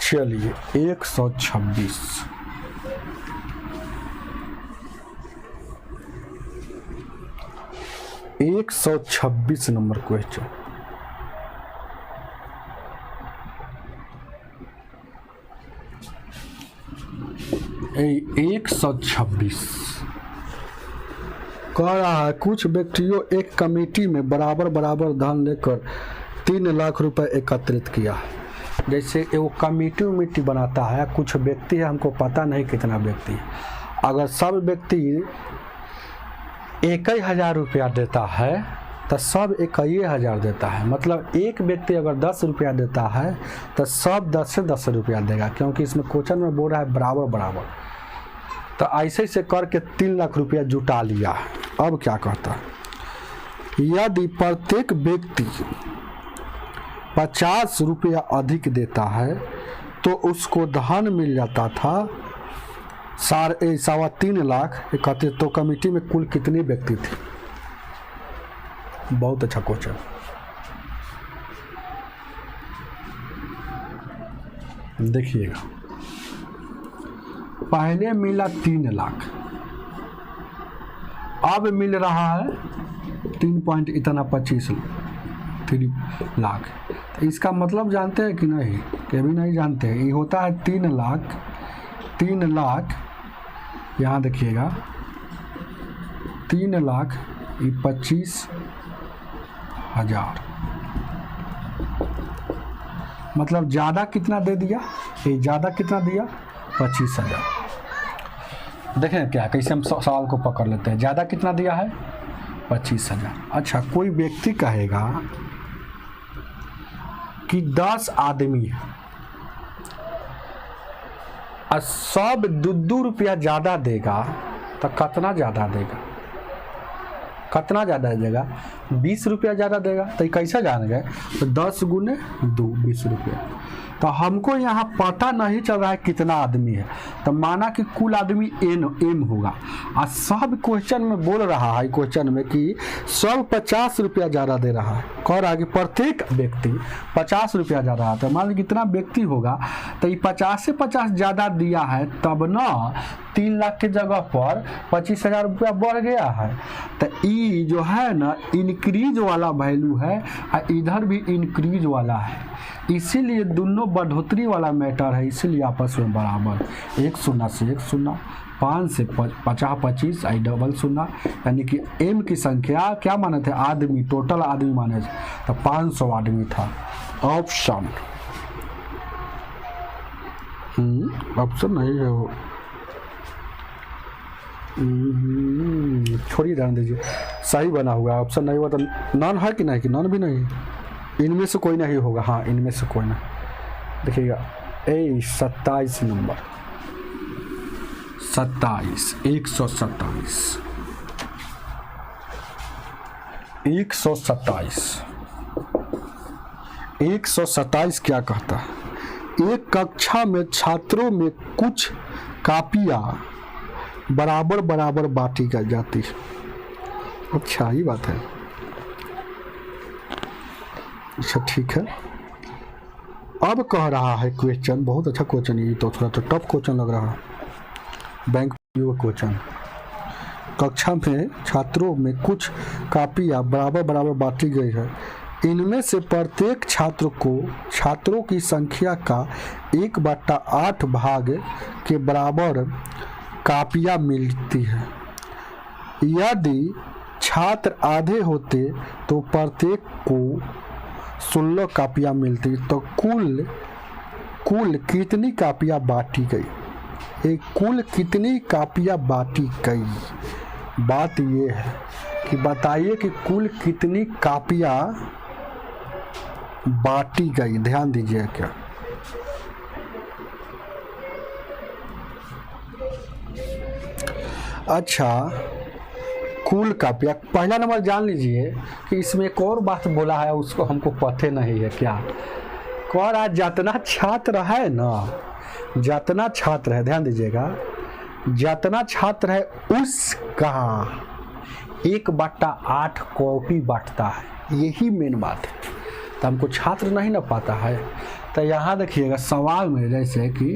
चलिए 126, 126 नंबर क्वेश्चन। एक 126 कह रहा है कुछ व्यक्तियों एक कमेटी में बराबर बराबर धन लेकर 3 लाख रुपए एकत्रित किया। जैसे वो कमेटी उमेटी बनाता है, कुछ व्यक्ति है, हमको पता नहीं कितना व्यक्ति है, अगर सब व्यक्ति 1,000 रुपया देता है तो सब 1,000 देता है। मतलब एक व्यक्ति अगर 10 रुपया देता है तो सब 10 से 10 रुपया देगा, क्योंकि इसमें क्वेश्चन में बोल रहा है बराबर बराबर। तो ऐसे से करके 3 लाख रुपया जुटा लिया। अब क्या कहता है, यदि प्रत्येक व्यक्ति 50 रुपया अधिक देता है तो उसको धन मिल जाता था 3.25 लाख एकत्रित। तो कमेटी में कुल कितने व्यक्ति थे? बहुत अच्छा क्वेश्चन। देखिएगा, पहले मिला 3 लाख, अब मिल रहा है 3.25 लाख। तो इसका मतलब जानते हैं कि नहीं? कभी नहीं जानते। ये होता है 3 लाख, यहाँ देखिएगा 3 लाख 25,000, मतलब ज़्यादा कितना दे दिया? ये ज़्यादा कितना दिया? 25,000। देखें क्या कैसे हम सवाल को पकड़ लेते हैं। ज़्यादा कितना दिया है? 25,000। अच्छा, कोई व्यक्ति कहेगा कि 10 आदमी है और सब 2 रुपया ज़्यादा देगा तो कितना ज़्यादा देगा? कितना ज़्यादा देगा? 20 रुपया ज़्यादा देगा। तो कैसे जान गए? तो 10 गुने 2 20 रुपया। तो हमको यहाँ पता नहीं चल रहा है कितना आदमी है, तो माना कि कुल आदमी एम होगा। और सब क्वेश्चन में बोल रहा है, क्वेश्चन में कि सब 50 रुपया ज़्यादा दे रहा है। कह रहा है कि प्रत्येक व्यक्ति 50 रुपया ज़्यादा आता है। मान लीजिए कितना व्यक्ति होगा तो ये 50 से 50 ज़्यादा दिया है, तब ना 3 लाख की जगह पर 25,000 रुपया बढ़ गया है। तो ये जो है ना इंक्रीज वाला वैल्यू है और इधर भी इंक्रीज वाला है, इसीलिए दोनों बढ़ोतरी वाला मैटर है, इसीलिए आपस में बराबर। 1 0 से 1 0, 5 से 50 25 आई डबल 0, यानी कि एम की संख्या क्या माने थे? आदमी, टोटल आदमी माने थे, तो 500 आदमी था। ऑप्शन ऑप्शन नहीं है वो, छोड़िए, ध्यान दीजिए, सही बना हुआ। ऑप्शन नहीं हुआ तो नॉन है कि नहीं? कि नॉन भी नहीं, इनमें से कोई नहीं होगा। हाँ, इनमें से कोई नहीं। देखिएगा 27 नंबर, 27 127 127 क्या कहता है? एक कक्षा में छात्रों में कुछ कापियाँ बराबर बराबर बांटी जाती है। अच्छा, ही बात है। अच्छा, ठीक है। अब कह रहा है क्वेश्चन, बहुत अच्छा क्वेश्चन, ये तो थोड़ा तो टफ क्वेश्चन लग रहा है, बैंक क्वेश्चन। कक्षा में छात्रों में कुछ कापियाँ बराबर बराबर बांटी गई है। इनमें से प्रत्येक छात्र को छात्रों की संख्या का 1/8 भाग के बराबर कापियाँ मिलती है। यदि छात्र आधे होते तो प्रत्येक को 16 कापियाँ मिलती, तो कुल कितनी कापियाँ बांटी गई? एक कुल कितनी कापियाँ बांटी गई? बात ये है कि बताइए कि कुल कितनी कापियाँ बांटी गई। ध्यान दीजिए क्या, अच्छा, कुल कापियाँ। पहला नंबर जान लीजिए कि इसमें एक और बात बोला है, उसको हमको पता नहीं है क्या। कह रहा जितना छात्र है ना, जितना छात्र है, ध्यान दीजिएगा, जितना छात्र है उसका 1/8 कॉपी बांटता है, यही मेन बात है। तो हमको छात्र नहीं ना पाता है। तो यहाँ देखिएगा सवाल में, जैसे कि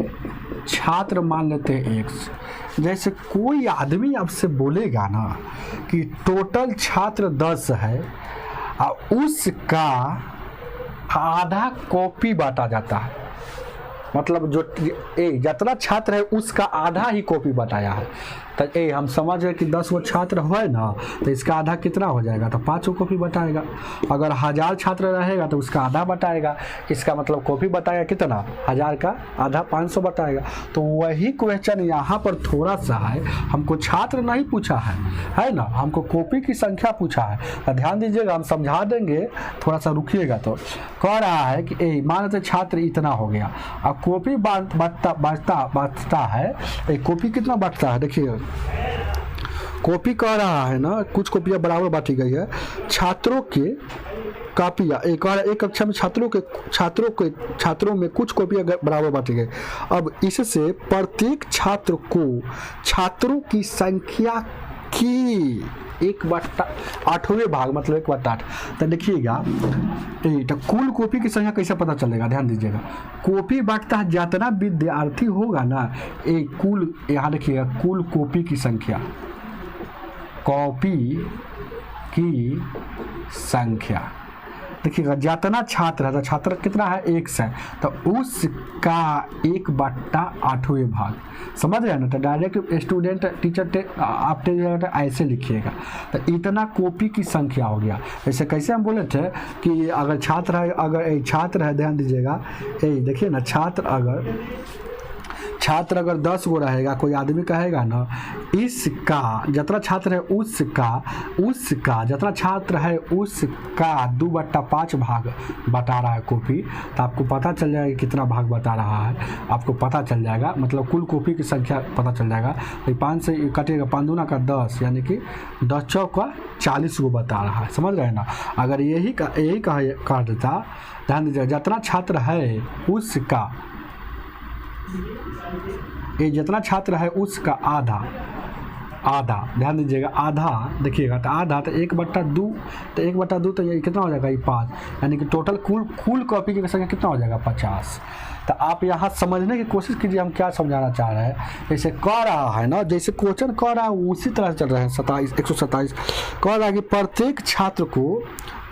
छात्र मान लेते हैं x। जैसे कोई आदमी आपसे बोलेगा ना कि टोटल छात्र 10 है और उसका आधा कॉपी बांटा जाता है, मतलब जो जितना छात्र है उसका आधा ही कॉपी बताया है। तो हम समझ रहे कि 10 गो छात्र है ना, तो इसका आधा कितना हो जाएगा, तो 5 गो कॉपी बताएगा। अगर 1000 छात्र रहेगा तो उसका आधा बताएगा, इसका मतलब कॉपी बताएगा कितना, 1000 का आधा 500 बताएगा। तो वही क्वेश्चन यहाँ पर थोड़ा सा है, हमको छात्र नहीं पूछा है ना, हमको कॉपी की संख्या पूछा है। तो ध्यान दीजिएगा, हम समझा देंगे, थोड़ा सा रुकिएगा। तो कह रहा है कि मान लेते छात्र इतना हो गया, अब कॉपी बांटता है, कॉपी कितना बांटता है, देखिए कॉपी कह रहा है ना, कुछ कॉपियाँ बराबर बांटी गई है। छात्रों के कापियाँ एक कक्षा में छात्रों में कुछ कॉपियाँ बराबर बांटी गई। अब इससे प्रत्येक छात्र को छात्रों की संख्या की 1/8वें भाग, मतलब 1/8। तो देखिएगा तो कुल कॉपी की संख्या कैसे पता चलेगा, ध्यान दीजिएगा। कॉपी बांटता है जितना विद्यार्थी होगा ना, कुल, यहाँ देखिएगा कुल कॉपी की संख्या, कॉपी की संख्या देखिएगा, जितना छात्र है तो छात्र कितना है, 1 है, तो उसका 1/8वें भाग, समझ रहे हैं ना। तो डायरेक्ट स्टूडेंट टीचर आप ऐसे लिखिएगा, तो इतना कॉपी की संख्या हो गया। जैसे कैसे हम बोले थे कि अगर छात्र है, ध्यान दीजिएगा, देखिए ना, छात्र अगर 10 गो रहेगा, कोई आदमी कहेगा ना इसका, जितना छात्र है उसका जितना छात्र है उसका 2/5 भाग बता रहा है कॉपी, तो आपको पता चल जाएगा कितना भाग बता रहा है, आपको पता चल जाएगा, मतलब कुल कॉपी की संख्या पता चल जाएगा। तो 5 से कटेगा, 5 दूना का 10, यानी कि 10 चौका 40 गो बता रहा है, समझ रहे हैं ना। अगर यही कह देता, ध्यान दीजिए, जितना छात्र है उसका, जितना छात्र है उसका आधा, ध्यान दीजिएगा, आधा देखिएगा, तो आधा तो 1/2, तो 1/2 तो ये कितना हो जाएगा, ये 5, यानी कि टोटल कुल कॉपी की संख्या कितना हो जाएगा, 50। तो आप यहाँ समझने की कोशिश कीजिए हम क्या समझाना चाह रहे हैं। जैसे कह रहा है ना, जैसे क्वेश्चन कह रहा है उसी तरह चल रहे हैं। 127 कह रहा है कि प्रत्येक छात्र को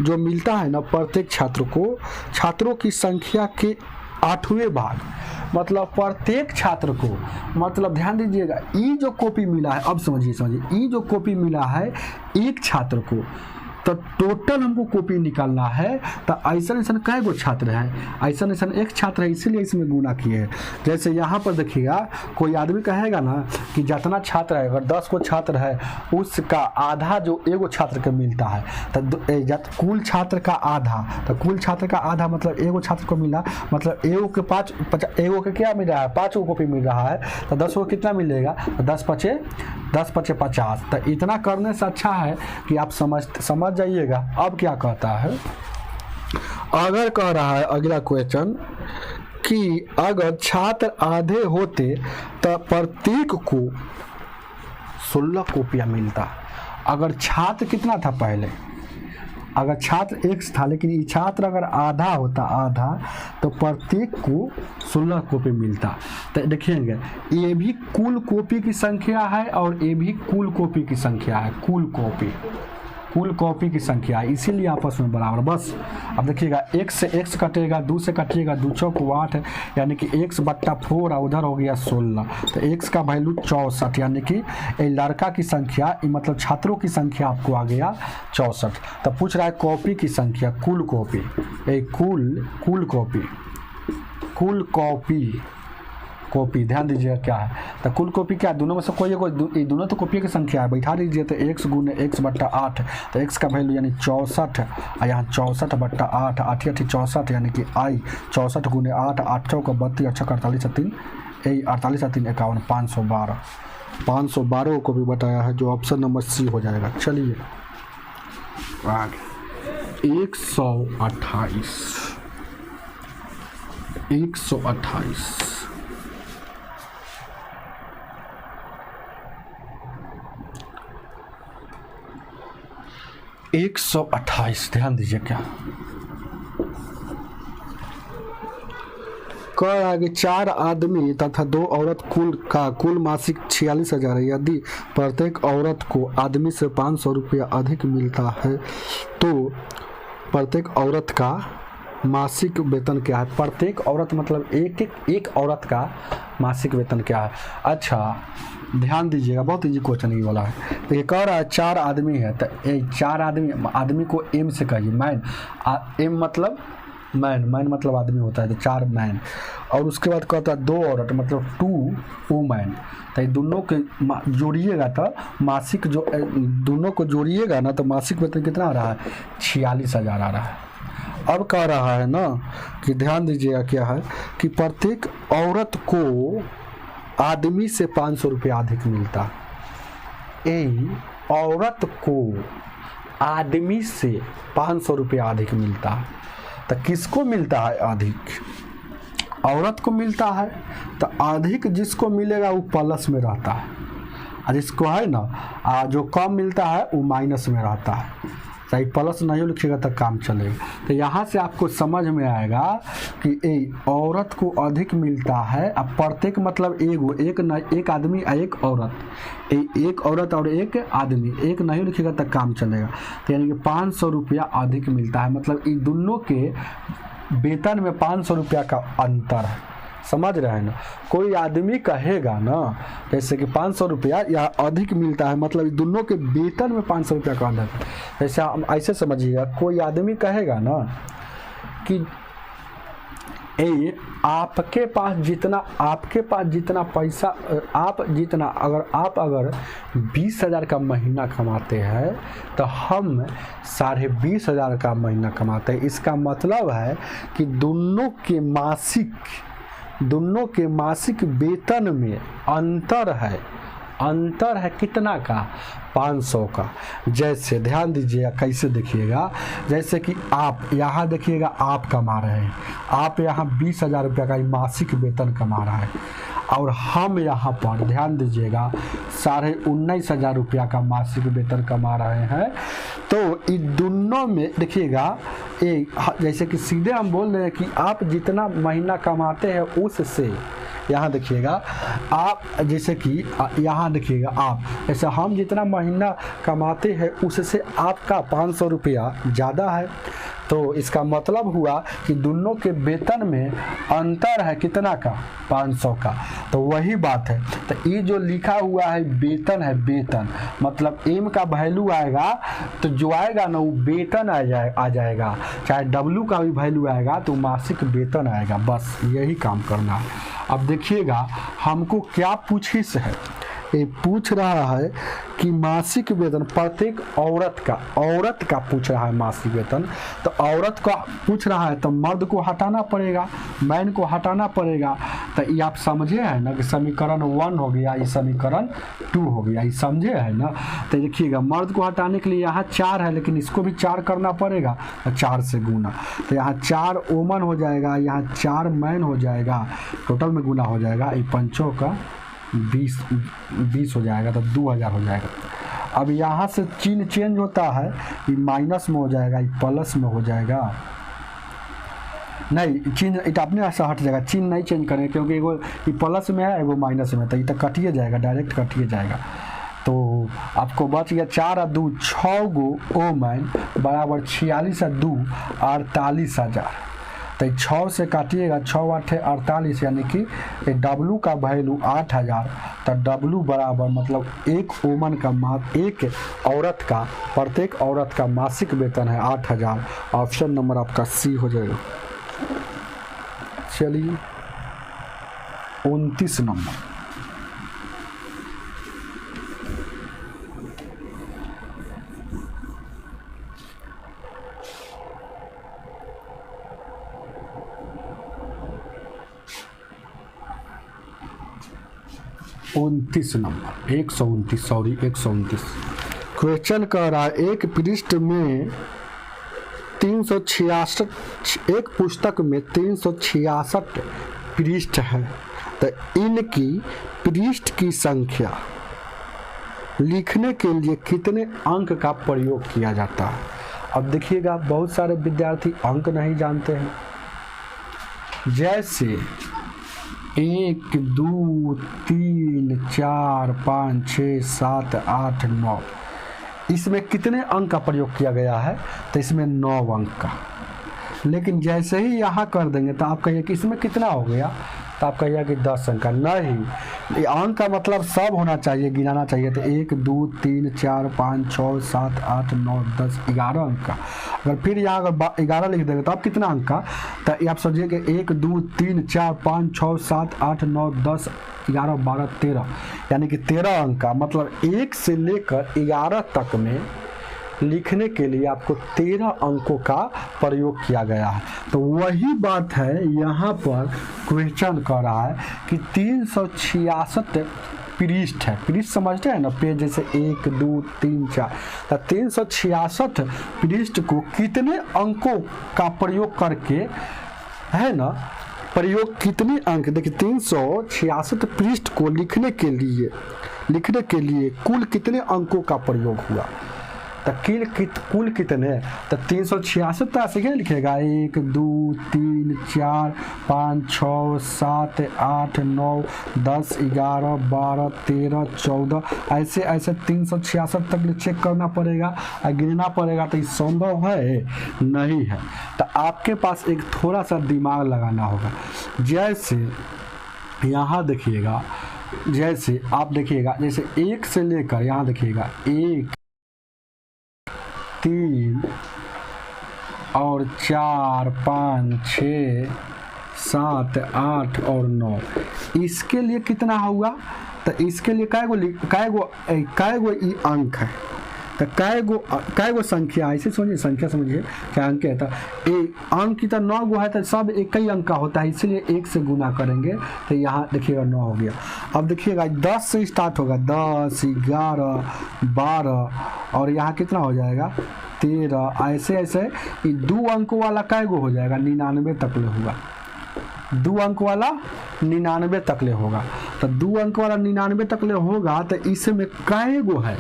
जो मिलता है ना, प्रत्येक छात्र को छात्रों की संख्या के 8वें भाग, मतलब प्रत्येक छात्र को, मतलब ध्यान दीजिएगा, ये जो कॉपी मिला है, अब समझिए, ये जो कॉपी मिला है एक छात्र को, तो टोटल हमको कॉपी निकालना है। तो ऐसा कै गो छात्र हैं, ऐसा एक छात्र है, इसीलिए इसमें गुना किए हैं। जैसे यहाँ पर देखिएगा, कोई आदमी कहेगा ना कि जितना छात्र है, अगर 10 गो छात्र है उसका आधा जो एगो छात्र के मिलता है, तो कुल छात्र का आधा, तो कुल छात्र का आधा मतलब एगो छात्र को मिला, मतलब एगो के क्या मिल रहा है, 5 गो कॉपी मिल रहा है, तो 10 गो कितना मिलेगा, तो 10 पचे 50। तो इतना करने से अच्छा है कि आप समझ जाइएगा। अब क्या कहता है, अगर कह रहा है अगला क्वेश्चन कि अगर छात्र आधे होते तो प्रत्येक को 16 कॉपियां मिलता। अगर छात्र कितना था पहले, अगर छात्र x था, लेकिन ये छात्र अगर आधा होता, आधा, तो प्रत्येक को 16 कॉपी मिलता। तो देखेंगे, ये भी कुल कॉपी की संख्या है और ये भी कुल कॉपी की संख्या है, कुल कॉपी की संख्या है, इसीलिए आपस में बराबर। बस अब देखिएगा, x से x कटेगा, 2 से कटिएगा, 2 चौक 8 है, यानी कि x/4 और उधर हो गया 16। तो x का वैल्यू 64, यानी कि लड़का की संख्या, मतलब छात्रों की संख्या आपको आ गया 64। तो पूछ रहा है कॉपी की संख्या, कुल कॉपी, ध्यान दीजिएगा क्या है। तो कुल कॉपी क्या है, दोनों में से कोई दोनों तो कॉपी की संख्या है, बैठा दीजिए। तो x गुने x/8, तो x का वैल्यू यानी 64, और यहाँ 64/8, 8 64, यानी कि आई 64 गुने 8, 8 चौक 32, 6 48 3, 48 3 51, 512 को भी बताया है, जो ऑप्शन नंबर सी हो जाएगा। चलिए आगे, 128 128, ध्यान दीजिए क्या, कह रहा है कि 4 आदमी तथा 2 औरत कुल मासिक 46,000 है। यदि प्रत्येक औरत को आदमी से 500 रुपया अधिक मिलता है तो प्रत्येक औरत का मासिक वेतन क्या है? प्रत्येक औरत मतलब एक औरत का मासिक वेतन क्या है? अच्छा ध्यान दीजिएगा, बहुत इजी क्वेश्चन ही वाला है। तो ये कह रहा है 4 आदमी है, तो 4 आदमी को एम से कहिए, मैन। एम मतलब मैन मतलब आदमी होता है, तो 4 मैन। और उसके बाद कहता है 2 औरत मतलब 2 वुमेन। तो ये दोनों के जोड़िएगा तो मासिक जो दोनों को जोड़िएगा ना तो मासिक वेतन कितना आ रहा है? 46,000 आ रहा है। अब कह रहा है ना कि ध्यान दीजिएगा क्या है कि प्रत्येक औरत को आदमी से 500 रुपया अधिक मिलता है। औरत को आदमी से 500 रुपया अधिक मिलता है। तो किसको मिलता है अधिक? औरत को मिलता है। तो अधिक जिसको मिलेगा वो प्लस में रहता है, और जिसको है ना जो कम मिलता है वो माइनस में रहता है। सही प्लस नहीं लिखिएगा तो काम चलेगा। तो यहाँ से आपको समझ में आएगा कि औरत को अधिक मिलता है। अब प्रत्येक मतलब एक आदमी और एक औरत, एक औरत और एक आदमी, एक नहीं लिखिएगा तो काम चलेगा। तो यानी कि 500 रुपया अधिक मिलता है, मतलब इन दोनों के वेतन में 500 रुपया का अंतर है। समझ रहे हैं ना? कोई आदमी कहेगा ना जैसे कि 500 रुपया या अधिक मिलता है, मतलब दोनों के वेतन में 500 रुपया का अंतर है। जैसे हम ऐसे समझिएगा, कोई आदमी कहेगा ना कि आपके पास जितना पैसा अगर 20,000 का महीना कमाते हैं तो हम 20,500 का महीना कमाते हैं। इसका मतलब है कि दोनों के मासिक वेतन में अंतर है कितना का? 500 का। जैसे ध्यान दीजिएगा, कैसे देखिएगा, जैसे कि आप यहाँ देखिएगा, आप कमा रहे हैं, आप यहाँ 20,000 रुपया का मासिक वेतन कमा रहा है, और हम यहाँ पर ध्यान दीजिएगा 19,500 रुपया का मासिक वेतन कमा रहे हैं। तो इन दोनों में देखिएगा जैसे कि सीधे हम बोल रहे हैं कि आप जितना महीना कमाते हैं उससे, यहाँ देखिएगा आप, जैसे कि यहाँ देखिएगा आप, जैसे हम जितना महीना कमाते हैं उससे आपका 500 रुपया ज़्यादा है। तो इसका मतलब हुआ कि दोनों के वेतन में अंतर है कितना का? 500 का। तो वही बात है। तो ये जो लिखा हुआ है वेतन है, वेतन मतलब एम का वैल्यू आएगा तो जो आएगा ना वो वेतन आ जाएगा, चाहे डब्ल्यू का भी वैल्यू आएगा तो मासिक वेतन आएगा। बस यही काम करना है। अब देखिएगा हमको क्या पूछिस है, ये पूछ रहा है कि मासिक वेतन प्रत्येक औरत का पूछ रहा है मासिक वेतन। तो औरत का पूछ रहा है तो मर्द को हटाना पड़ेगा, मैन को हटाना पड़ेगा। तो ये आप समझे हैं ना कि समीकरण 1 हो गया, ये समीकरण 2 हो गया, ये समझे हैं ना? तो देखिएगा मर्द को हटाने के लिए यहाँ 4 है, लेकिन इसको भी 4 करना पड़ेगा, तो 4 से गुना। तो यहाँ 4 वुमन हो जाएगा, यहाँ 4 मैन हो जाएगा, टोटल में गुना हो जाएगा। ये 5 का 20 हो जाएगा, तो 2,000 हो जाएगा। अब यहाँ से चिन्ह चेंज होता है, ये माइनस में हो जाएगा, ये प्लस में हो जाएगा। नहीं, चिन्ह इट अपने ऐसा हट जाएगा, चिन्ह नहीं चेंज करेंगे क्योंकि एगो ये प्लस में है एगो माइनस में, तो ये तो कटिए जाएगा, डायरेक्ट कटिए जाएगा। तो आपको बच गया 4 और 2 6 गो ओमैन बराबर 46 और 2 48,000। तो 6 से काटिएगा, 6 8 48, यानी कि डब्लू का वैल्यू 8,000। तो डब्लू बराबर मतलब एक वुमन का एक औरत का, प्रत्येक औरत का मासिक वेतन है 8,000। ऑप्शन नंबर आपका सी हो जाएगा। चलिए 29 नंबर। नंबर 129 क्वेश्चन कह रहा है एक पृष्ठ में 366, एक पुस्तक में 366 पृष्ठ है, तो इनकी पृष्ठ की संख्या लिखने के लिए कितने अंक का प्रयोग किया जाता है? अब देखिएगा बहुत सारे विद्यार्थी अंक नहीं जानते हैं। जैसे 1 2 3 4 5 6 7 8 9, इसमें कितने अंक का प्रयोग किया गया है? तो इसमें 9 अंक का। लेकिन जैसे ही यहाँ कर देंगे तो आप कहिए कि इसमें कितना हो गया, तो आप कहिए कि 10 अंक का। नहीं, अंक का मतलब सब होना चाहिए, गिनाना चाहिए। तो 1 2 3 4 5 6 7 8 9 10 11 अंक का। अगर फिर यहाँ अगर 11 लिख देंगे तो आप कितना अंक का? तो आप समझिए कि 1 2 3 4 5 6 7 8 9 10 11 12 13, यानी कि 13 अंक का। मतलब 1 से लेकर 11 तक में लिखने के लिए आपको 13 अंकों का प्रयोग किया गया है। तो वही बात है यहाँ पर क्वेश्चन कर रहा है कि 366 पृष्ठ है। पृष्ठ समझते हैं ना, पेज जैसे 1 2 3 4। तो 366 पृष्ठ को कितने अंकों का प्रयोग करके, है ना, प्रयोग कितने अंक, देखिए 366 पृष्ठ को लिखने के लिए कुल कितने अंकों का प्रयोग हुआ? तो कुल कितने? तो 366 तरह से क्या लिखेगा? 1 2 3 4 5 6 7 8 9 10 11 12 13 14, ऐसे ऐसे 366 तक चेक करना पड़ेगा और गिनना पड़ेगा। तो ये संभव है? नहीं है। तो आपके पास एक थोड़ा सा दिमाग लगाना होगा। जैसे यहाँ देखिएगा, जैसे आप देखिएगा, जैसे 1 से लेकर यहाँ देखिएगा 1 3 और 4 5 6 7 8 और 9, इसके लिए कितना होगा? तो इसके लिए काय गो अंक है? तो काय गो संख्या, ऐसे समझिए, संख्या समझिए क्या अंक है। तो अंक की तो 9 गो है, तो सब एक ही अंक का होता है, इसलिए 1 से गुना करेंगे तो यहाँ देखिएगा 9 हो गया। अब देखिएगा 10 से स्टार्ट होगा, 10 11 12 और यहाँ कितना हो जाएगा? 13। ऐसे ऐसे 2 अंकों वाला काय गो हो जाएगा? 99 तक ले होगा। 2 अंक वाला 99 तक ले होगा। तो 2 अंक वाला 99 तक ले होगा। तो इसमें काय गो है,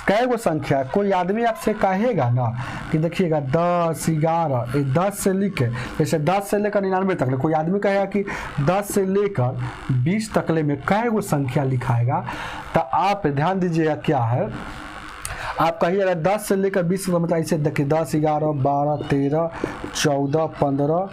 कै गो संख्या? कोई आदमी आपसे कहेगा ना कि देखिएगा 10 11, 10 से लिखे, जैसे 10 से लेकर 99 तक ले, कोई आदमी कहेगा कि 10 से लेकर 20 तक ले में कै गो संख्या लिखाएगा? तो आप ध्यान दीजिएगा क्या है, आप कहिएगा 10 से लेकर 20 का मतलब ऐसे देखिए 10 11 12 13 14 15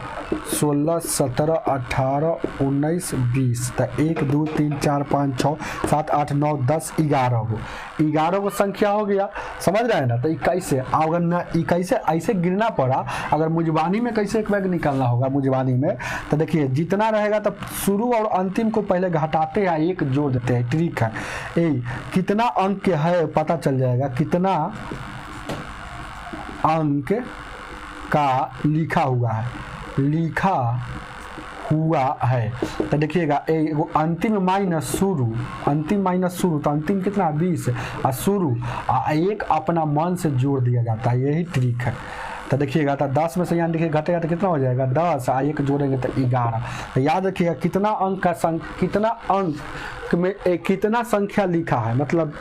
16 17 18 19 20। तो 1 2 3 4 5 6 7 8 9 10 11 को संख्या हो गया। समझ रहे हैं ना? तो कैसे अगर ना कैसे ऐसे गिनना पड़ा, अगर मुजबानी में कैसे एक बैग निकालना होगा मुजबानी में, तो देखिए जितना रहेगा तो शुरू और अंतिम को पहले घटाते हैं, 1 जोड़ देते हैं। ठीक है, कितना अंक है पता चल जाएगा, कितना अंक का लिखा हुआ है। तो देखिएगा अंतिम माइनस शुरू, तो अंतिम कितना 20 और शुरू 1 अपना मन से जोड़ दिया जाता है, यही ट्रिक है। तो देखिएगा तो 10 में से यहाँ देखिए घटेगा तो कितना हो जाएगा 10, 1 जोड़ेंगे तो 11। तो याद रखिएगा कितना अंक में कितना संख्या लिखा है, मतलब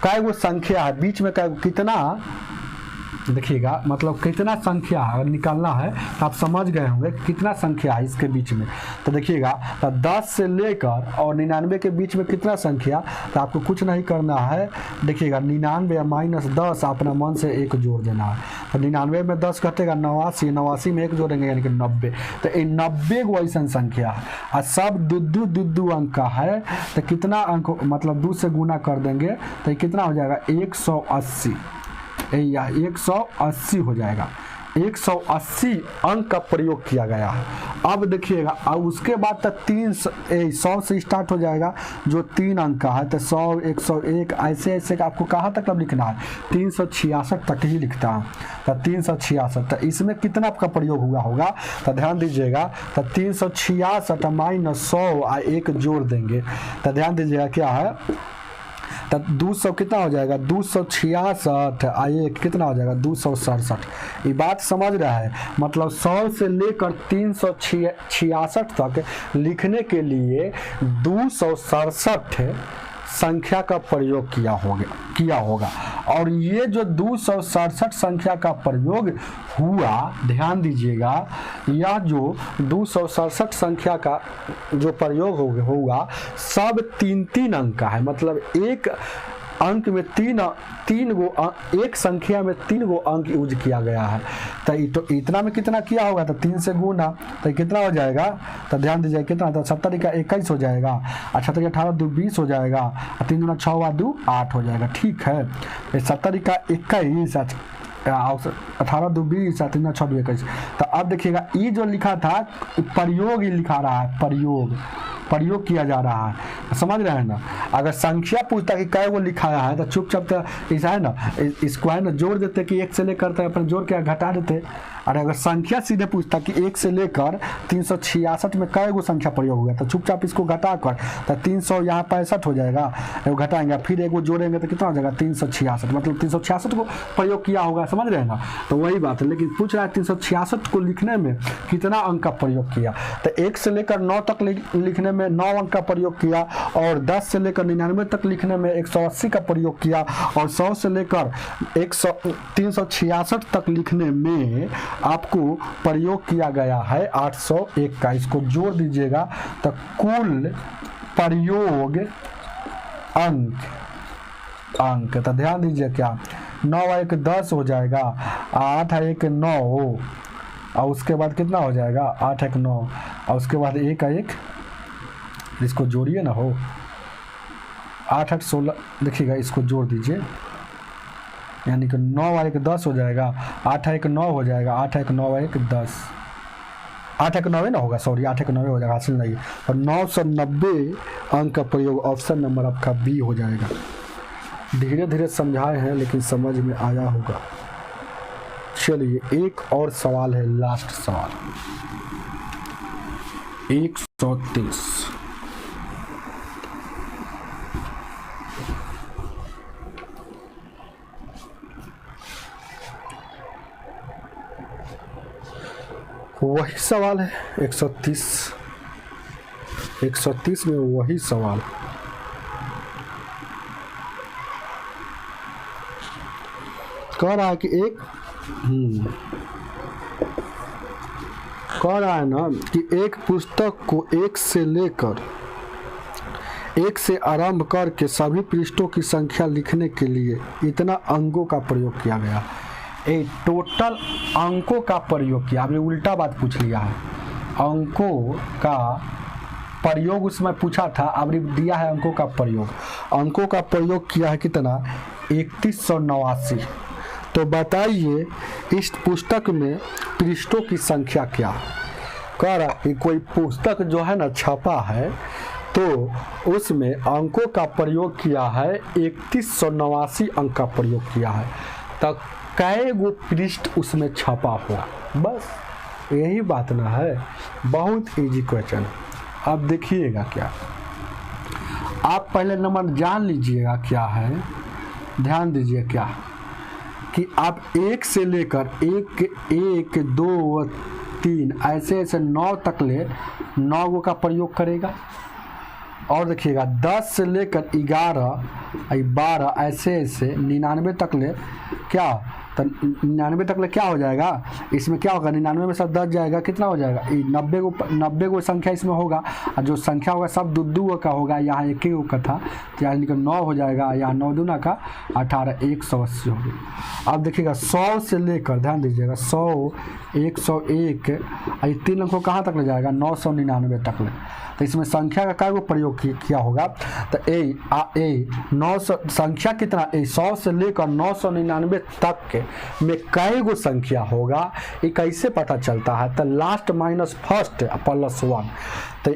कै गो संख्या है बीच में, कितना, देखिएगा मतलब कितना संख्या है निकालना है। तो आप समझ गए होंगे कितना संख्या है इसके बीच में। तो देखिएगा तो 10 से लेकर और 99 के बीच में कितना संख्या, तो आपको कुछ नहीं करना है। देखिएगा 99 माइनस 10 अपना मन से 1 जोड़ देना है। तो 99 में 10 घटेगा 89, 89 में 1 जोड़ेंगे यानी कि 90। तो ये 90 गो ऐसा संख्या है और सब दो अंक का है। तो कितना अंक, मतलब 2 से गुना कर देंगे तो कितना हो जाएगा 180, या 180 हो जाएगा। 180 अंक का प्रयोग किया गया है। अब देखिएगा अब उसके बाद तक 100 से स्टार्ट हो जाएगा जो 3 अंक का है। तो 100 101 ऐसे ऐसे आपको कहाँ तक अब लिखना है, 366 तक ही लिखता है। तो 366, तो इसमें कितना आपका प्रयोग हुआ होगा, तो ध्यान दीजिएगा। तो 366 माइनस 100 और 1 जोड़ देंगे। तो ध्यान दीजिएगा क्या है, तो 200 कितना हो जाएगा 266 आइए कितना हो जाएगा 267। ये बात समझ रहा है, मतलब 100 से लेकर 366 तक लिखने के लिए 267 संख्या का प्रयोग किया होगा। और ये जो 267 संख्या का प्रयोग हुआ, ध्यान दीजिएगा, यह जो 267 संख्या का जो प्रयोग होगा सब 3-3 अंक का है। मतलब एक अंक में तीन गो, एक संख्या में 3 गो अंक यूज किया गया है। तो इतना में कितना किया होगा, तो 3 से गुना, तो कितना हो जाएगा, तो ध्यान दीजिए कितना, तो 70 का 21 हो जाएगा, 78 का 18 2 20 हो जाएगा, 3 दूना 6 2 8 हो जाएगा। ठीक है, 70 का 21, 18 2 20, 3 6 2 21। तो अब देखिएगा ये जो लिखा था प्रयोग, ही लिखा रहा है प्रयोग किया जा रहा है, समझ रहे हैं ना। अगर संख्या पूछता कि कै वो लिखाया है तो चुपचाप तो ऐसा है ना, इसको है ना जोड़ देते कि 1 से लेकर, तो अपन जोड़ के घटा देते। और अगर संख्या सीधे पूछता कि 1 से लेकर 366 में कै गो संख्या प्रयोग हुआ, तो चुपचाप इसको घटा कर, तो 300 यहाँ 65 हो जाएगा, वो घटाएंगे फिर एक वो जोड़ेंगे तो कितना हो जाएगा 366, मतलब 366 को प्रयोग किया होगा, समझ रहे हैं ना। तो वही बात है, लेकिन पूछ रहा है 366 को लिखने में कितना अंक का प्रयोग किया। तो 1 से लेकर 9 तक लिखने में 9 अंक का प्रयोग किया, और 10 से लेकर 99 तक लिखने में 180 का प्रयोग किया, और 100 से लेकर 366 तक लिखने में आपको प्रयोग किया गया है 801 का। इसको जोड़ दीजिएगा तो कुल प्रयोग अंक तो ध्यान दीजिए क्या, 9 1 10 हो जाएगा, 8 1 9, और उसके बाद कितना हो जाएगा 8 1 9, और उसके बाद 1 1, इसको जोड़िए ना, हो 8 8 16, देखिएगा इसको जोड़ दीजिए, यानी कि 9 1 10 हो जाएगा, 8 1 9 हो जाएगा, 8 1 9 1 10, 8 1 9 ना होगा, सॉरी 8 1 9 हो जाएगा, हासिल नहीं। और 990 अंक का प्रयोग, ऑप्शन नंबर आपका बी हो जाएगा। धीरे धीरे समझाए हैं लेकिन समझ में आया होगा। चलिए एक और सवाल है, लास्ट सवाल 130। वही सवाल है 130 में वही सवाल। कह रहा है कि कह रहा है ना कि एक पुस्तक को 1 से लेकर 1 से आरंभ करके सभी पृष्ठों की संख्या लिखने के लिए इतना अंकों का प्रयोग किया गया। टोटल अंकों का प्रयोग किया, आपने उल्टा बात पूछ लिया है। अंकों का प्रयोग उसमें पूछा था, आपने दिया है अंकों का प्रयोग। अंकों का प्रयोग किया है कितना, 3189। तो बताइए इस पुस्तक में पृष्ठों की संख्या क्या। कह रहा कि कोई पुस्तक जो है ना छपा है, तो उसमें अंकों का प्रयोग किया है 3189 अंक का प्रयोग किया है। तब कै गो पृष्ठ उसमें छपा हुआ, बस यही बात ना है। बहुत इजी क्वेश्चन। अब देखिएगा क्या, आप पहले नंबर जान लीजिएगा क्या है, ध्यान दीजिए क्या कि आप 1 से लेकर 1 2 3 ऐसे 9 तक ले 9 गो का प्रयोग करेगा। और देखिएगा 10 से लेकर 11 12 ऐसे 99 तक ले क्या, तो 99 तक ले क्या हो जाएगा, इसमें क्या होगा, 99 में सब 10 जाएगा, कितना हो जाएगा 90 गो संख्या इसमें होगा, और जो संख्या होगा सब 2 का होगा, यहाँ 1 गो का था, तो यानी कि 9 हो जाएगा, यहाँ 9 दूना का 18, 180 हो गया। अब देखिएगा 100 से लेकर, ध्यान दीजिएगा 100 101 ये 3 अंकों कहाँ तक ले जाएगा, 999 तक ले। तो इसमें संख्या का क्या प्रयोग किया होगा, तो 900 संख्या कितना, 100 से लेकर 999 तक के में कई गो संख्या होगा, ये कैसे पता चलता है, तो लास्ट माइनस फर्स्ट प्लस 1। तो